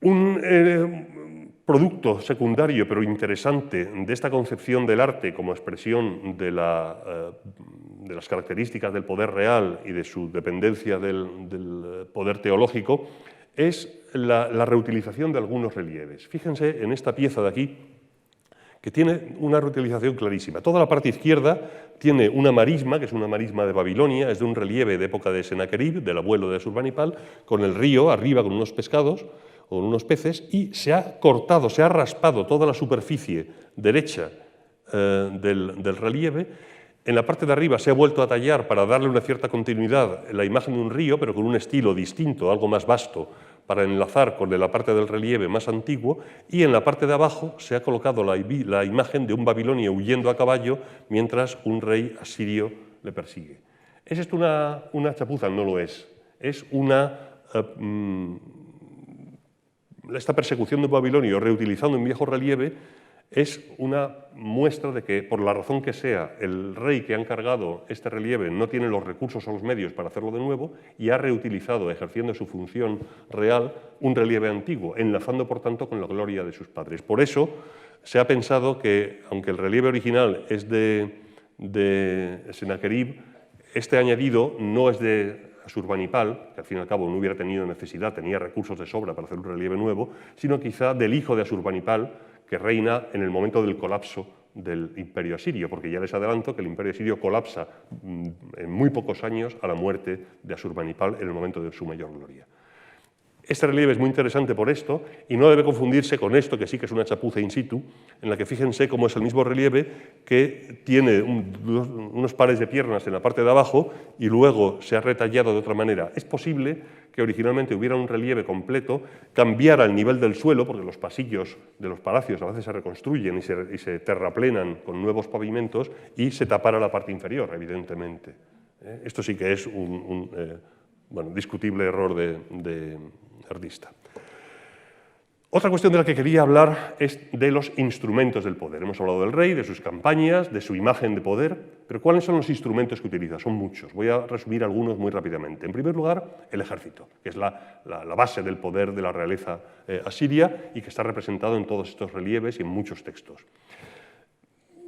Un producto secundario pero interesante de esta concepción del arte como expresión de las características del poder real y de su dependencia del poder teológico es la reutilización de algunos relieves. Fíjense en esta pieza de aquí, que tiene una reutilización clarísima. Toda la parte izquierda tiene una marisma, que es una marisma de Babilonia, es de un relieve de época de Sennacherib, del abuelo de Ashurbanipal, con el río arriba con unos pescados, o unos peces, y se ha cortado, se ha raspado toda la superficie derecha del relieve. En la parte de arriba se ha vuelto a tallar para darle una cierta continuidad la imagen de un río, pero con un estilo distinto, algo más vasto, para enlazar con la parte del relieve más antiguo, y en la parte de abajo se ha colocado la imagen de un babilonio huyendo a caballo mientras un rey asirio le persigue. ¿Es esto una chapuza? No lo es. Es esta persecución de Babilonio reutilizando un viejo relieve es una muestra de que, por la razón que sea, el rey que ha encargado este relieve no tiene los recursos o los medios para hacerlo de nuevo y ha reutilizado, ejerciendo su función real, un relieve antiguo, enlazando, por tanto, con la gloria de sus padres. Por eso se ha pensado que, aunque el relieve original es de Sennacherib, este añadido no es de Ashurbanipal, que al fin y al cabo no hubiera tenido necesidad, tenía recursos de sobra para hacer un relieve nuevo, sino quizá del hijo de Ashurbanipal, que reina en el momento del colapso del imperio asirio, porque ya les adelanto que el imperio asirio colapsa en muy pocos años a la muerte de Ashurbanipal en el momento de su mayor gloria. Este relieve es muy interesante por esto y no debe confundirse con esto, que sí que es una chapuza in situ, en la que fíjense cómo es el mismo relieve que tiene unos pares de piernas en la parte de abajo y luego se ha retallado de otra manera. Es posible que originalmente hubiera un relieve completo, cambiara el nivel del suelo, porque los pasillos de los palacios a veces se reconstruyen y se terraplenan con nuevos pavimentos, y se tapara la parte inferior, evidentemente. Esto sí que es un discutible error de artista. Otra cuestión de la que quería hablar es de los instrumentos del poder. Hemos hablado del rey, de sus campañas, de su imagen de poder, pero ¿cuáles son los instrumentos que utiliza? Son muchos. Voy a resumir algunos muy rápidamente. En primer lugar, el ejército, que es la base del poder de la realeza asiria y que está representado en todos estos relieves y en muchos textos.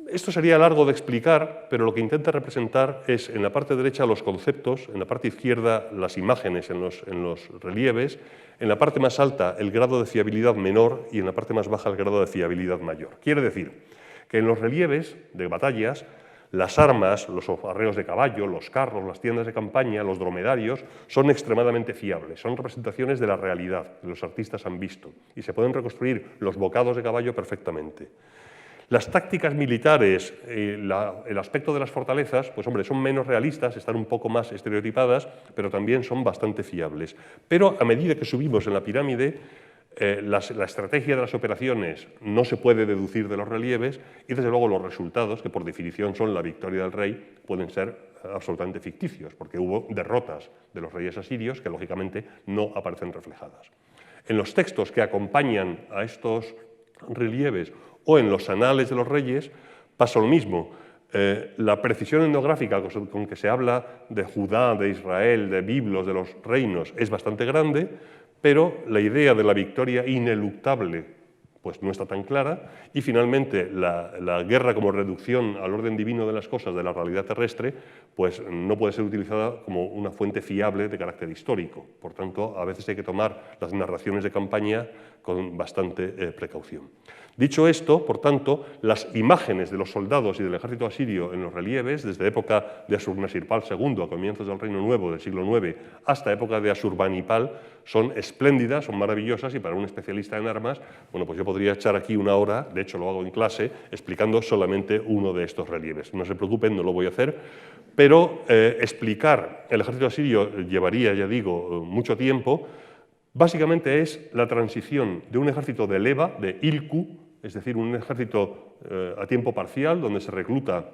Esto sería largo de explicar, pero lo que intenta representar es en la parte derecha los conceptos, en la parte izquierda las imágenes en los relieves, en la parte más alta el grado de fiabilidad menor y en la parte más baja el grado de fiabilidad mayor. Quiere decir que en los relieves de batallas las armas, los arreos de caballo, los carros, las tiendas de campaña, los dromedarios son extremadamente fiables, son representaciones de la realidad que los artistas han visto y se pueden reconstruir los bocados de caballo perfectamente. Las tácticas militares, el aspecto de las fortalezas, pues hombre, son menos realistas, están un poco más estereotipadas, pero también son bastante fiables. Pero a medida que subimos en la pirámide, la estrategia de las operaciones no se puede deducir de los relieves y desde luego los resultados, que por definición son la victoria del rey, pueden ser absolutamente ficticios, porque hubo derrotas de los reyes asirios que lógicamente no aparecen reflejadas. En los textos que acompañan a estos relieves o en los anales de los reyes pasa lo mismo. La precisión etnográfica con que se habla de Judá, de Israel, de Biblos, de los reinos, es bastante grande, pero la idea de la victoria ineluctable pues no está tan clara, y finalmente la guerra como reducción al orden divino de las cosas de la realidad terrestre pues no puede ser utilizada como una fuente fiable de carácter histórico. Por tanto, a veces hay que tomar las narraciones de campaña con bastante precaución. Dicho esto, por tanto, las imágenes de los soldados y del ejército asirio en los relieves, desde época de Ashurnasirpal II, a comienzos del Reino Nuevo del siglo IX, hasta época de Asurbanipal, son espléndidas, son maravillosas, y para un especialista en armas, bueno, pues yo podría echar aquí una hora, de hecho lo hago en clase, explicando solamente uno de estos relieves. No se preocupen, no lo voy a hacer, pero explicar el ejército asirio llevaría, ya digo, mucho tiempo. Básicamente es la transición de un ejército de leva, de ilku, es decir, un ejército a tiempo parcial, donde se recluta,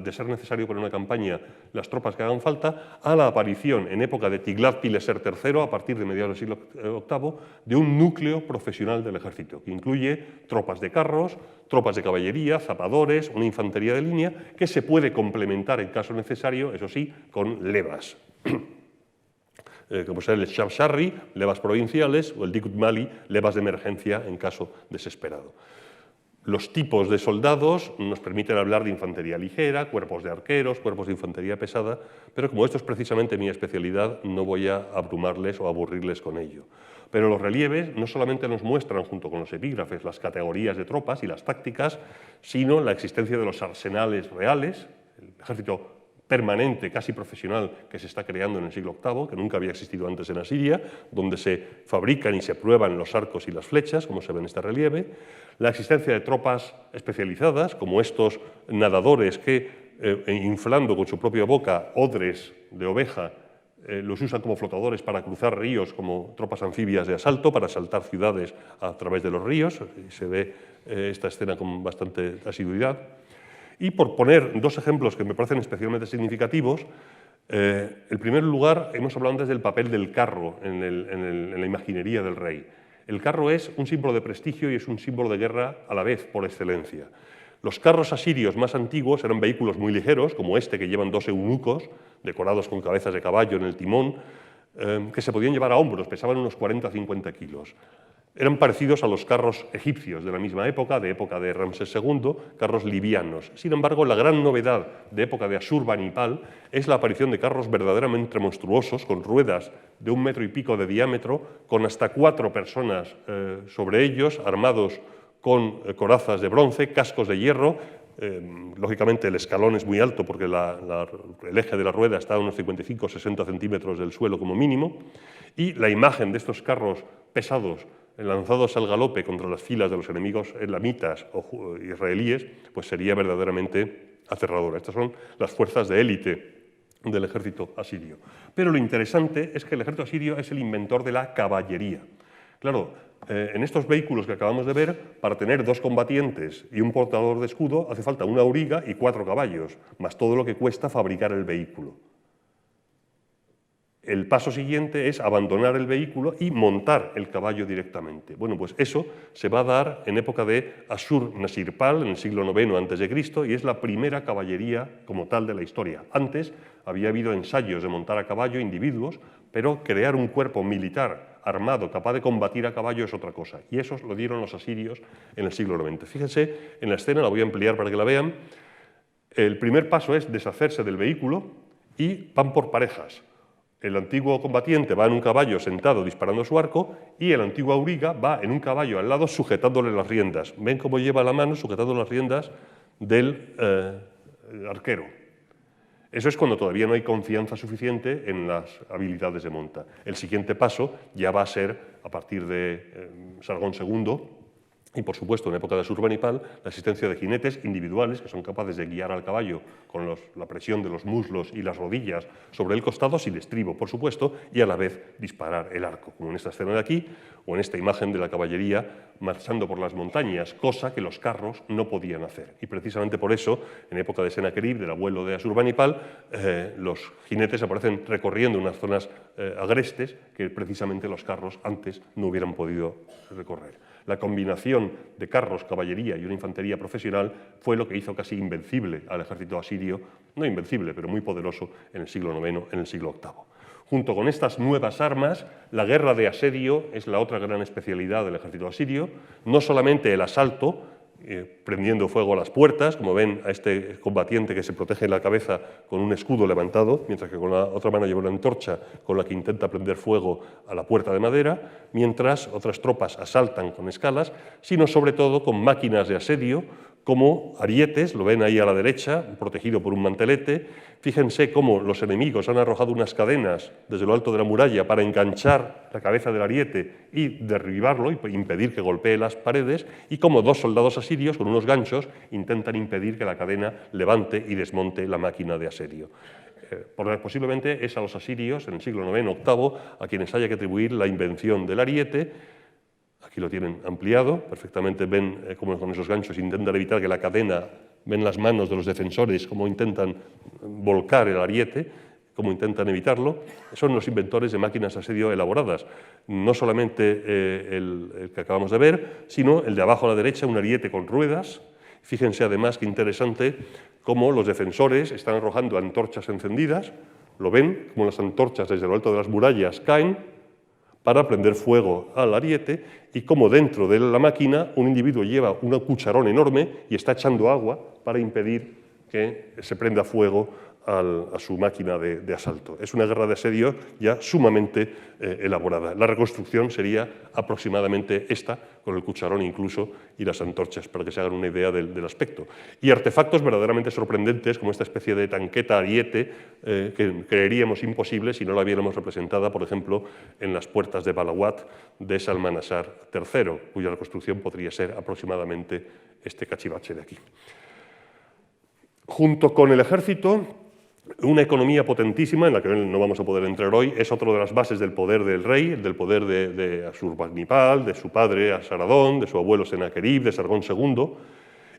de ser necesario para una campaña, las tropas que hagan falta, a la aparición en época de Tiglat-Pileser III, a partir de mediados del siglo VIII, de un núcleo profesional del ejército, que incluye tropas de carros, tropas de caballería, zapadores, una infantería de línea, que se puede complementar en caso necesario, eso sí, con levas. Como ser el Shabsharri, levas provinciales, o el Dikut Mali, levas de emergencia en caso desesperado. Los tipos de soldados nos permiten hablar de infantería ligera, cuerpos de arqueros, cuerpos de infantería pesada, pero como esto es precisamente mi especialidad, no voy a abrumarles o aburrirles con ello. Pero los relieves no solamente nos muestran, junto con los epígrafes, las categorías de tropas y las tácticas, sino la existencia de los arsenales reales, el ejército permanente, casi profesional, que se está creando en el siglo VIII, que nunca había existido antes en Asiria, donde se fabrican y se prueban los arcos y las flechas, como se ve en este relieve, la existencia de tropas especializadas, como estos nadadores que, inflando con su propia boca odres de oveja, los usan como flotadores para cruzar ríos, como tropas anfibias de asalto, para asaltar ciudades a través de los ríos, y se ve esta escena con bastante asiduidad. Y por poner dos ejemplos que me parecen especialmente significativos, en primer lugar, hemos hablado antes del papel del carro en la imaginería del rey. El carro es un símbolo de prestigio y es un símbolo de guerra a la vez, por excelencia. Los carros asirios más antiguos eran vehículos muy ligeros, como este que llevan dos eunucos, decorados con cabezas de caballo en el timón, que se podían llevar a hombros, pesaban unos 40-50 kilos. Eran parecidos a los carros egipcios de la misma época de Ramsés II, carros livianos. Sin embargo, la gran novedad de época de Asurbanipal es la aparición de carros verdaderamente monstruosos, con ruedas de 1 metro y pico de diámetro, con hasta 4 personas sobre ellos, armados con corazas de bronce, cascos de hierro. Lógicamente el escalón es muy alto porque el eje de la rueda está a unos 55-60 centímetros del suelo como mínimo, y la imagen de estos carros pesados lanzados al galope contra las filas de los enemigos elamitas o israelíes, pues sería verdaderamente aterradora. Estas son las fuerzas de élite del ejército asirio. Pero lo interesante es que el ejército asirio es el inventor de la caballería. Claro, en estos vehículos que acabamos de ver, para tener 2 combatientes y un portador de escudo, hace falta una auriga y 4 caballos, más todo lo que cuesta fabricar el vehículo. El paso siguiente es abandonar el vehículo y montar el caballo directamente. Bueno, pues eso se va a dar en época de Ashur-Nasirpal, en el siglo IX a.C., y es la primera caballería como tal de la historia. Antes había habido ensayos de montar a caballo individuos, pero crear un cuerpo militar armado capaz de combatir a caballo es otra cosa. Y eso lo dieron los asirios en el siglo XX. Fíjense en la escena, la voy a ampliar para que la vean. El primer paso es deshacerse del vehículo y van por parejas. El antiguo combatiente va en un caballo sentado disparando su arco y el antiguo auriga va en un caballo al lado sujetándole las riendas. ¿Ven cómo lleva la mano sujetando las riendas del arquero? Eso es cuando todavía no hay confianza suficiente en las habilidades de monta. El siguiente paso ya va a ser, a partir de Sargón II, y, por supuesto, en época de Ashurbanipal, la existencia de jinetes individuales que son capaces de guiar al caballo con la presión de los muslos y las rodillas sobre el costado, sin estribo, por supuesto, y a la vez disparar el arco, como en esta escena de aquí, o en esta imagen de la caballería marchando por las montañas, cosa que los carros no podían hacer. Y precisamente por eso, en época de Sennacherib, del abuelo de Ashurbanipal, los jinetes aparecen recorriendo unas zonas agrestes que precisamente los carros antes no hubieran podido recorrer. La combinación de carros, caballería y una infantería profesional fue lo que hizo casi invencible al ejército asirio, no invencible, pero muy poderoso en el siglo IX, en el siglo VIII. Junto con estas nuevas armas, la guerra de asedio es la otra gran especialidad del ejército asirio, no solamente el asalto, prendiendo fuego a las puertas, como ven a este combatiente que se protege la cabeza con un escudo levantado, mientras que con la otra mano lleva una antorcha con la que intenta prender fuego a la puerta de madera, mientras otras tropas asaltan con escalas, sino sobre todo con máquinas de asedio, como arietes, lo ven ahí a la derecha, protegido por un mantelete. Fíjense cómo los enemigos han arrojado unas cadenas desde lo alto de la muralla para enganchar la cabeza del ariete y derribarlo y impedir que golpee las paredes, y cómo dos soldados asirios con unos ganchos intentan impedir que la cadena levante y desmonte la máquina de asedio. Posiblemente es a los asirios, en el siglo IX, VIII, a quienes haya que atribuir la invención del ariete. Aquí lo tienen ampliado, perfectamente ven cómo con esos ganchos intentan evitar que la cadena, ven las manos de los defensores, cómo intentan volcar el ariete, cómo intentan evitarlo. Son los inventores de máquinas de asedio elaboradas. No solamente el que acabamos de ver, sino el de abajo a la derecha, un ariete con ruedas. Fíjense además qué interesante cómo los defensores están arrojando antorchas encendidas. Lo ven, como las antorchas desde lo alto de las murallas caen para prender fuego al ariete, y como dentro de la máquina un individuo lleva un cucharón enorme y está echando agua para impedir que se prenda fuego a su máquina de asalto. Es una guerra de asedio ya sumamente elaborada. La reconstrucción sería aproximadamente esta, con el cucharón incluso y las antorchas, para que se hagan una idea del aspecto. Y artefactos verdaderamente sorprendentes, como esta especie de tanqueta ariete, que creeríamos imposible si no la viéramos representada, por ejemplo, en las puertas de Balawat de Salmanasar III, cuya reconstrucción podría ser aproximadamente este cachivache de aquí. Junto con el ejército, una economía potentísima, en la que no vamos a poder entrar hoy, es otra de las bases del poder del rey, del poder de Ashurbanipal, de su padre Asaradón, de su abuelo Sennacherib, de Sargón II,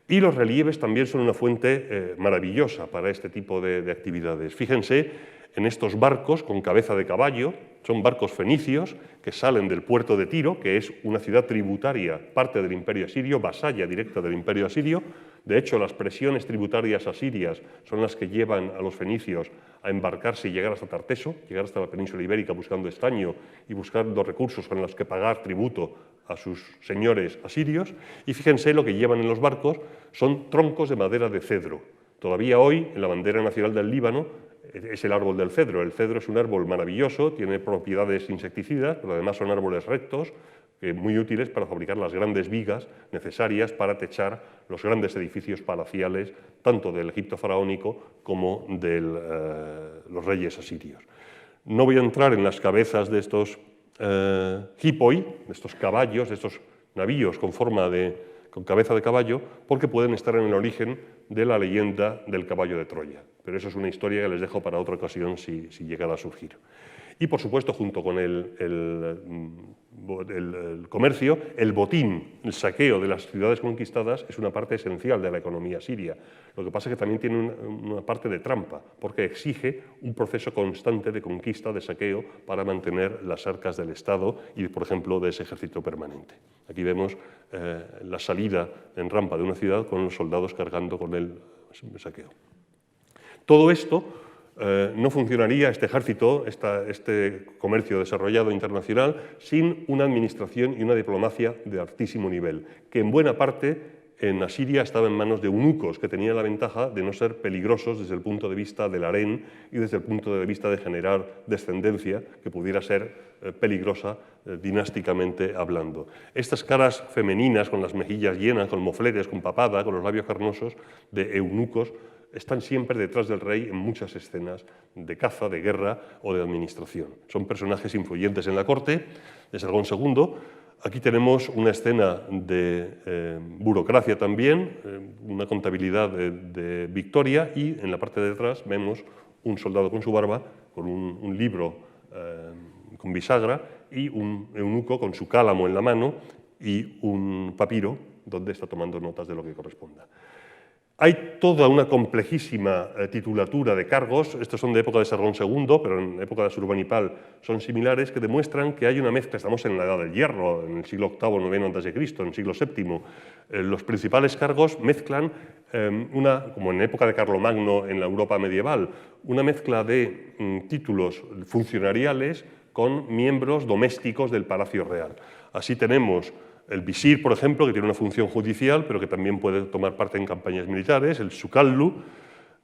y los relieves también son una fuente maravillosa para este tipo de actividades. Fíjense en estos barcos con cabeza de caballo, son barcos fenicios que salen del puerto de Tiro, que es una ciudad tributaria, parte del Imperio Asirio, vasalla directa del Imperio Asirio. De hecho, las presiones tributarias asirias son las que llevan a los fenicios a embarcarse y llegar hasta Tarteso, llegar hasta la península ibérica buscando estaño y buscando recursos con los que pagar tributo a sus señores asirios. Y fíjense, lo que llevan en los barcos son troncos de madera de cedro. Todavía hoy, en la bandera nacional del Líbano, es el árbol del cedro. El cedro es un árbol maravilloso, tiene propiedades insecticidas, pero además son árboles rectos, muy útiles para fabricar las grandes vigas necesarias para techar los grandes edificios palaciales, tanto del Egipto faraónico como de los reyes asirios. No voy a entrar en las cabezas de estos hipoi, de estos caballos, de estos navíos con cabeza de caballo, porque pueden estar en el origen de la leyenda del caballo de Troya. Pero eso es una historia que les dejo para otra ocasión si llegara a surgir. Y, por supuesto, junto con el comercio, el botín, el saqueo de las ciudades conquistadas es una parte esencial de la economía siria. Lo que pasa es que también tiene una parte de trampa, porque exige un proceso constante de conquista, de saqueo, para mantener las arcas del Estado y, por ejemplo, de ese ejército permanente. Aquí vemos la salida en rampa de una ciudad con los soldados cargando con el saqueo. Todo esto no funcionaría, este ejército, este comercio desarrollado internacional, sin una administración y una diplomacia de altísimo nivel, que en buena parte en Asiria estaba en manos de eunucos, que tenían la ventaja de no ser peligrosos desde el punto de vista del harén y desde el punto de vista de generar descendencia que pudiera ser peligrosa dinásticamente hablando. Estas caras femeninas con las mejillas llenas, con mofletes, con papada, con los labios carnosos, de eunucos, están siempre detrás del rey en muchas escenas de caza, de guerra o de administración. Son personajes influyentes en la corte de Sargón II. Aquí tenemos una escena de burocracia también, una contabilidad de victoria, y en la parte de atrás vemos un soldado con su barba, con un libro con bisagra, y un eunuco con su cálamo en la mano y un papiro donde está tomando notas de lo que corresponda. Hay toda una complejísima titulatura de cargos, estos son de época de Sargón II, pero en época de Asurbanipal son similares, que demuestran que hay una mezcla. Estamos en la Edad del Hierro, en el siglo VIII, IX a.C., en el siglo VII. Los principales cargos mezclan, como en época de Carlomagno en la Europa medieval, una mezcla de títulos funcionariales con miembros domésticos del Palacio Real. Así tenemos el visir, por ejemplo, que tiene una función judicial, pero que también puede tomar parte en campañas militares, el sukallu.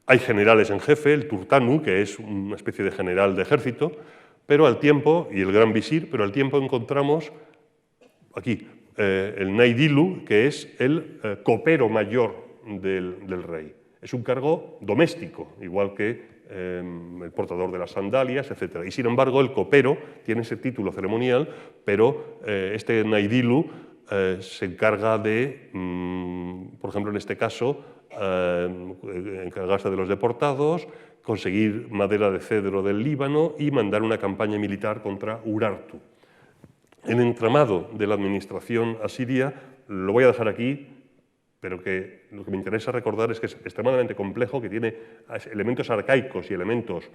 Hay generales en jefe, el turtanu, que es una especie de general de ejército, pero al tiempo, y el gran visir, pero al tiempo encontramos aquí el naidilu, que es el copero mayor del rey. Es un cargo doméstico, igual que el portador de las sandalias, etc. Y sin embargo, el copero tiene ese título ceremonial, pero este naidilu se encarga de, por ejemplo, en este caso, encargarse de los deportados, conseguir madera de cedro del Líbano y mandar una campaña militar contra Urartu. El entramado de la administración asiria lo voy a dejar aquí, pero lo que me interesa recordar es que es extremadamente complejo, que tiene elementos arcaicos y elementos,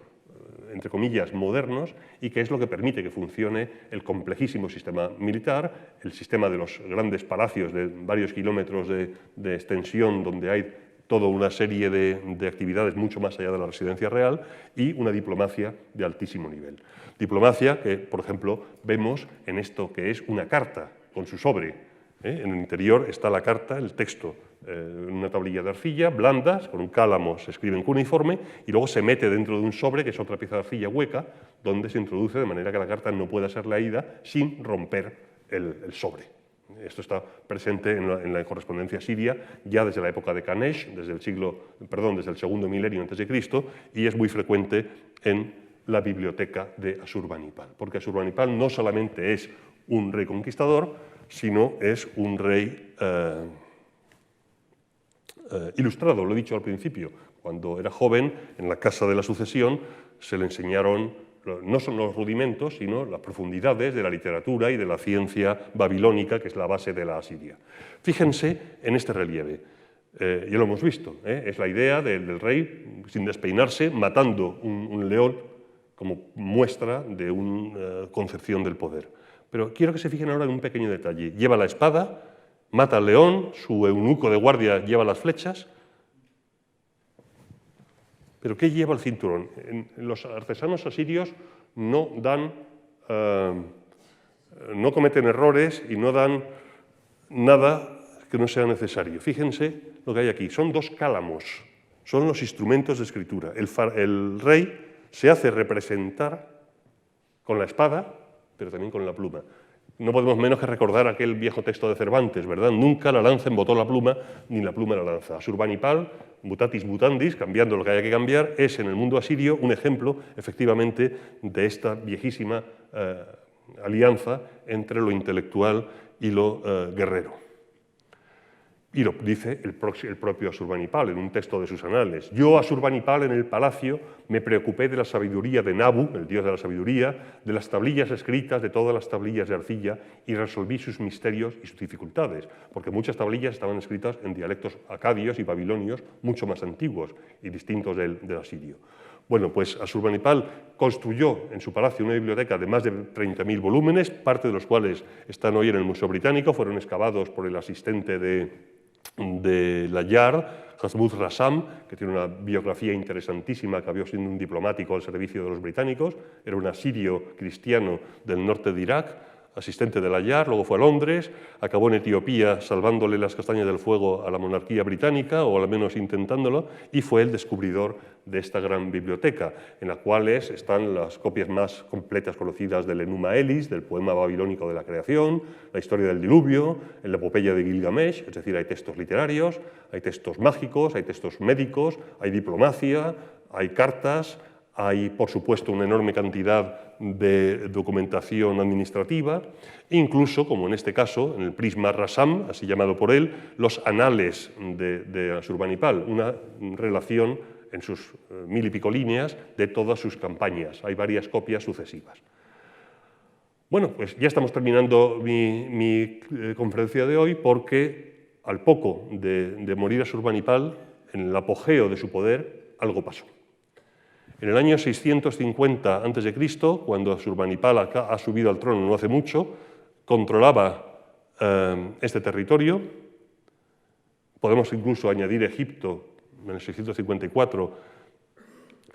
entre comillas, modernos, y que es lo que permite que funcione el complejísimo sistema militar, el sistema de los grandes palacios de varios kilómetros de extensión, donde hay toda una serie de actividades mucho más allá de la residencia real, y una diplomacia de altísimo nivel. Diplomacia que, por ejemplo, vemos en esto que es una carta con su sobre. En el interior está la carta, el texto, una tablilla de arcilla, blandas, con un cálamo se escribe en cuneiforme, y luego se mete dentro de un sobre, que es otra pieza de arcilla hueca, donde se introduce de manera que la carta no pueda ser leída sin romper el sobre. Esto está presente en la correspondencia siria ya desde la época de Kanesh, desde el segundo milenio antes de Cristo, y es muy frecuente en la biblioteca de Asurbanipal, porque Asurbanipal no solamente es un rey conquistador, sino es un rey ilustrado, lo he dicho al principio. Cuando era joven, en la Casa de la Sucesión, se le enseñaron no solo los rudimentos, sino las profundidades de la literatura y de la ciencia babilónica, que es la base de la Asiria. Fíjense en este relieve. Ya lo hemos visto, es la idea del rey, sin despeinarse, matando un león como muestra de una concepción del poder. Pero quiero que se fijen ahora en un pequeño detalle. Lleva la espada, mata al león, su eunuco de guardia lleva las flechas. ¿Pero qué lleva el cinturón? Los artesanos asirios no cometen errores y no dan nada que no sea necesario. Fíjense lo que hay aquí. Son dos cálamos, son los instrumentos de escritura. El rey se hace representar con la espada, pero también con la pluma. No podemos menos que recordar aquel viejo texto de Cervantes, ¿verdad? Nunca la lanza embotó la pluma, ni la pluma la lanza. Asurbanipal, mutatis mutandis, cambiando lo que haya que cambiar, es en el mundo asirio un ejemplo, efectivamente, de esta viejísima alianza entre lo intelectual y lo guerrero. Y lo dice el propio Asurbanipal en un texto de sus anales. Yo, Asurbanipal, en el palacio me preocupé de la sabiduría de Nabu, el dios de la sabiduría, de las tablillas escritas, de todas las tablillas de arcilla, y resolví sus misterios y sus dificultades, porque muchas tablillas estaban escritas en dialectos acadios y babilonios mucho más antiguos y distintos del asirio. Bueno, pues Asurbanipal construyó en su palacio una biblioteca de más de 30.000 volúmenes, parte de los cuales están hoy en el Museo Británico, fueron excavados por el asistente de Layard, Hasmut Rassam, que tiene una biografía interesantísima, que había sido un diplomático al servicio de los británicos, era un asirio cristiano del norte de Irak, asistente de Layard, luego fue a Londres, acabó en Etiopía salvándole las castañas del fuego a la monarquía británica, o al menos intentándolo, y fue el descubridor de esta gran biblioteca, en la cual están las copias más completas conocidas del Enuma Elis, del poema babilónico de la creación, la historia del diluvio, en la epopeya de Gilgamesh, es decir, hay textos literarios, hay textos mágicos, hay textos médicos, hay diplomacia, hay cartas, hay, por supuesto, una enorme cantidad de documentación administrativa, incluso, como en este caso, en el Prisma Rassam, así llamado por él, los anales de Asurbanipal, una relación en sus 1000 y pico líneas de todas sus campañas. Hay varias copias sucesivas. Bueno, pues ya estamos terminando mi conferencia de hoy, porque al poco de morir Asurbanipal, en el apogeo de su poder, algo pasó. En el año 650 a.C., cuando Asurbanipal ha subido al trono no hace mucho, controlaba este territorio. Podemos incluso añadir Egipto en el 654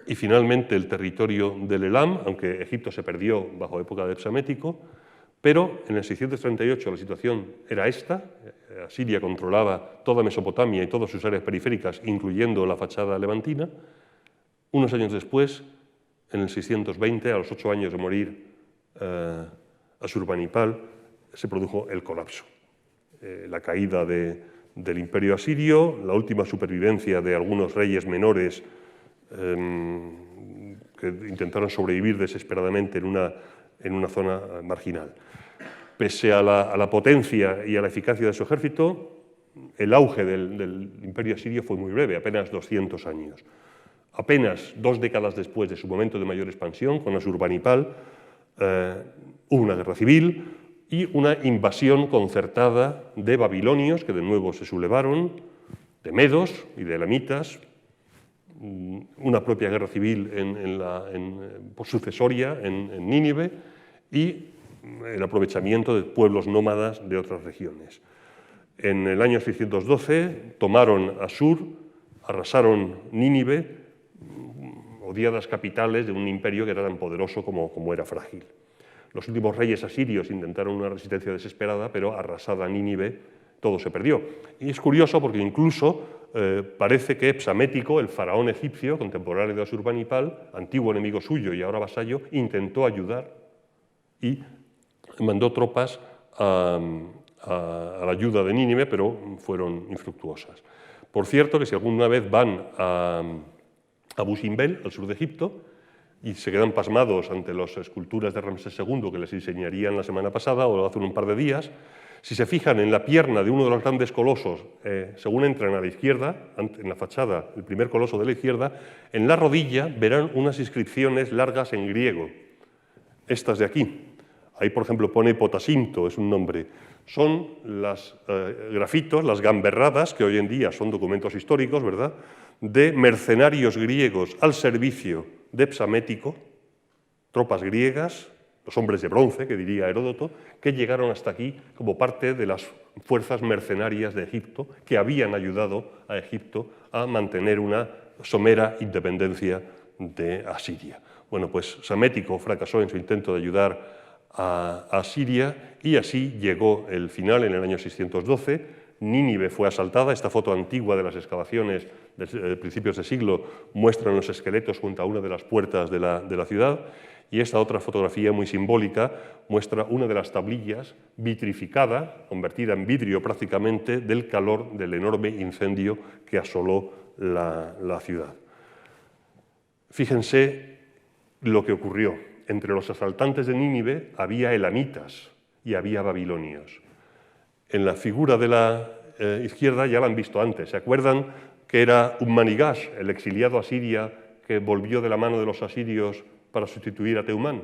y finalmente el territorio del Elam, aunque Egipto se perdió bajo época de Psamético, pero en el 638 la situación era esta. Asiria controlaba toda Mesopotamia y todas sus áreas periféricas, incluyendo la fachada levantina. Unos años después, en el 620, a los 8 años de morir Asurbanipal, se produjo el colapso. La caída del imperio asirio, la última supervivencia de algunos reyes menores que intentaron sobrevivir desesperadamente en una zona marginal. Pese a la potencia y a la eficacia de su ejército, el auge del imperio asirio fue muy breve, apenas 200 años. Apenas 2 décadas después de su momento de mayor expansión, con Asurbanipal, hubo una guerra civil y una invasión concertada de babilonios, que de nuevo se sublevaron, de medos y de elamitas, una propia guerra civil sucesoria en Nínive y el aprovechamiento de pueblos nómadas de otras regiones. En el año 612 tomaron Asur, arrasaron Nínive, odiadas capitales de un imperio que era tan poderoso como era frágil. Los últimos reyes asirios intentaron una resistencia desesperada, pero arrasada Nínive, todo se perdió. Y es curioso porque incluso parece que Psamético, el faraón egipcio, contemporáneo de Asurbanipal, antiguo enemigo suyo y ahora vasallo, intentó ayudar y mandó tropas a la ayuda de Nínive, pero fueron infructuosas. Por cierto, que si alguna vez van a Abu Simbel, al sur de Egipto, y se quedan pasmados ante las esculturas de Ramsés II que les enseñarían la semana pasada o hace un par de días, si se fijan en la pierna de uno de los grandes colosos, según entran a la izquierda, en la fachada, el primer coloso de la izquierda, en la rodilla verán unas inscripciones largas en griego. Estas de aquí. Ahí, por ejemplo, pone Potasinto, es un nombre. Son los grafitos, las gamberradas, que hoy en día son documentos históricos, ¿verdad?, de mercenarios griegos al servicio de Psamético, tropas griegas, los hombres de bronce, que diría Heródoto, que llegaron hasta aquí como parte de las fuerzas mercenarias de Egipto, que habían ayudado a Egipto a mantener una somera independencia de Asiria. Bueno, pues Psamético fracasó en su intento de ayudar a Siria y así llegó el final en el año 612. Nínive fue asaltada. Esta foto antigua de las excavaciones de principios de siglo muestran los esqueletos junto a una de las puertas de la ciudad, y esta otra fotografía muy simbólica muestra una de las tablillas vitrificada, convertida en vidrio prácticamente, del calor del enorme incendio que asoló la ciudad. Fíjense lo que ocurrió. Entre los asaltantes de Nínive había elamitas y había babilonios. En la figura de la izquierda ya la han visto antes. ¿Se acuerdan que era Ummanigash, el exiliado a Siria, que volvió de la mano de los asirios para sustituir a Teumán?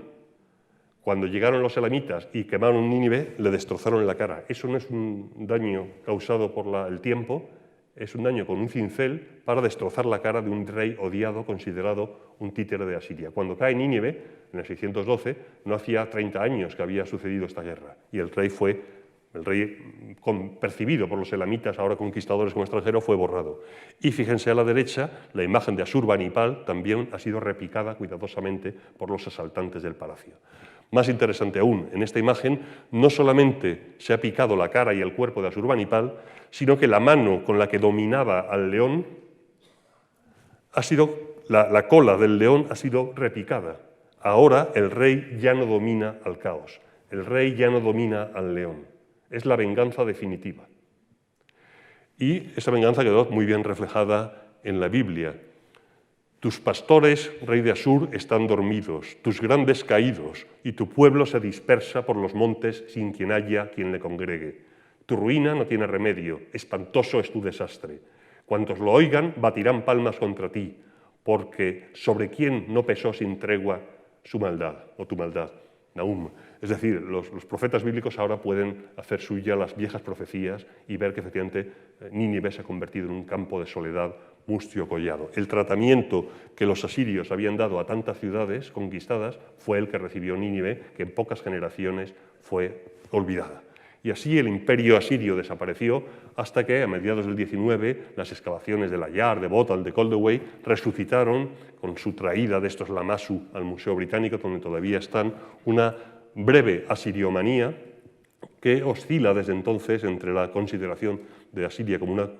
Cuando llegaron los elamitas y quemaron Nínive, le destrozaron la cara. Eso no es un daño causado por el tiempo, es un daño con un cincel para destrozar la cara de un rey odiado, considerado un títere de Asiria. Cuando cae Nínive, en el 612, no hacía 30 años que había sucedido esta guerra, y el rey percibido por los elamitas, ahora conquistadores como extranjeros, fue borrado. Y fíjense a la derecha, la imagen de Asurbanipal también ha sido repicada cuidadosamente por los asaltantes del palacio. Más interesante aún, en esta imagen no solamente se ha picado la cara y el cuerpo de Asurbanipal, sino que la mano con la que dominaba al león ha sido, la cola del león ha sido repicada. Ahora el rey ya no domina al caos, el rey ya no domina al león. Es la venganza definitiva. Y esa venganza quedó muy bien reflejada en la Biblia. Tus pastores, rey de Asur, están dormidos, tus grandes caídos, y tu pueblo se dispersa por los montes sin quien haya quien le congregue. Tu ruina no tiene remedio, espantoso es tu desastre. Cuantos lo oigan batirán palmas contra ti, porque sobre quién no pesó sin tregua su maldad o tu maldad. Nahum. Es decir, los profetas bíblicos ahora pueden hacer suya las viejas profecías y ver que efectivamente Nínive se ha convertido en un campo de soledad mustio collado. El tratamiento que los asirios habían dado a tantas ciudades conquistadas fue el que recibió Nínive, que en pocas generaciones fue olvidada. Y así el imperio asirio desapareció hasta que, a mediados del 19, las excavaciones de Layar, de Bothal, de Coldaway, resucitaron, con su traída de estos Lamassu al Museo Británico, donde todavía están, una breve asiriomanía que oscila desde entonces entre la consideración de Asiria como una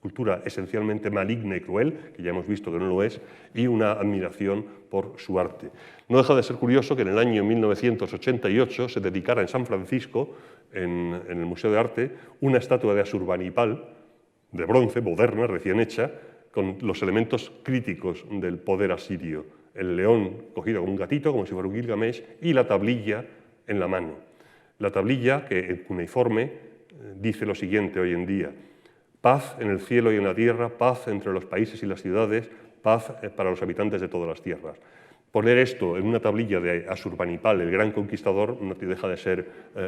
cultura esencialmente maligna y cruel, que ya hemos visto que no lo es, y una admiración por su arte. No deja de ser curioso que en el año 1988 se dedicara en San Francisco, en el Museo de Arte, una estatua de Asurbanipal, de bronce, moderna, recién hecha, con los elementos críticos del poder asirio. El león cogido como un gatito, como si fuera un Gilgamesh, y la tablilla en la mano. La tablilla, que en cuneiforme dice lo siguiente hoy en día: paz en el cielo y en la tierra, paz entre los países y las ciudades, paz para los habitantes de todas las tierras. Poner esto en una tablilla de Asurbanipal, el gran conquistador, no deja de ser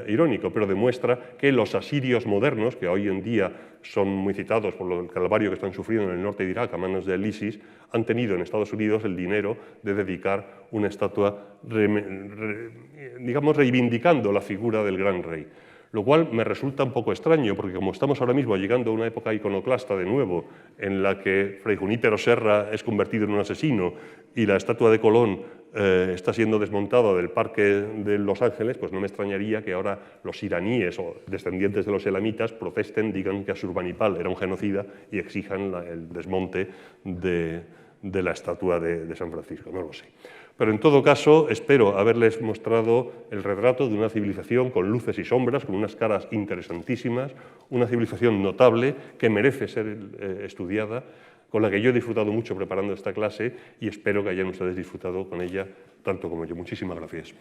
irónico, pero demuestra que los asirios modernos, que hoy en día son muy citados por el calvario que están sufriendo en el norte de Irak a manos del ISIS, han tenido en Estados Unidos el dinero de dedicar una estatua, digamos, reivindicando la figura del gran rey. Lo cual me resulta un poco extraño, porque como estamos ahora mismo llegando a una época iconoclasta de nuevo, en la que Fray Junípero Serra es convertido en un asesino y la estatua de Colón está siendo desmontada del Parque de Los Ángeles, pues no me extrañaría que ahora los iraníes o descendientes de los elamitas protesten, digan que Asurbanipal era un genocida y exijan el desmonte de la estatua de San Francisco, no lo sé. Pero en todo caso, espero haberles mostrado el retrato de una civilización con luces y sombras, con unas caras interesantísimas, una civilización notable que merece ser estudiada, con la que yo he disfrutado mucho preparando esta clase y espero que hayan ustedes disfrutado con ella tanto como yo. Muchísimas gracias.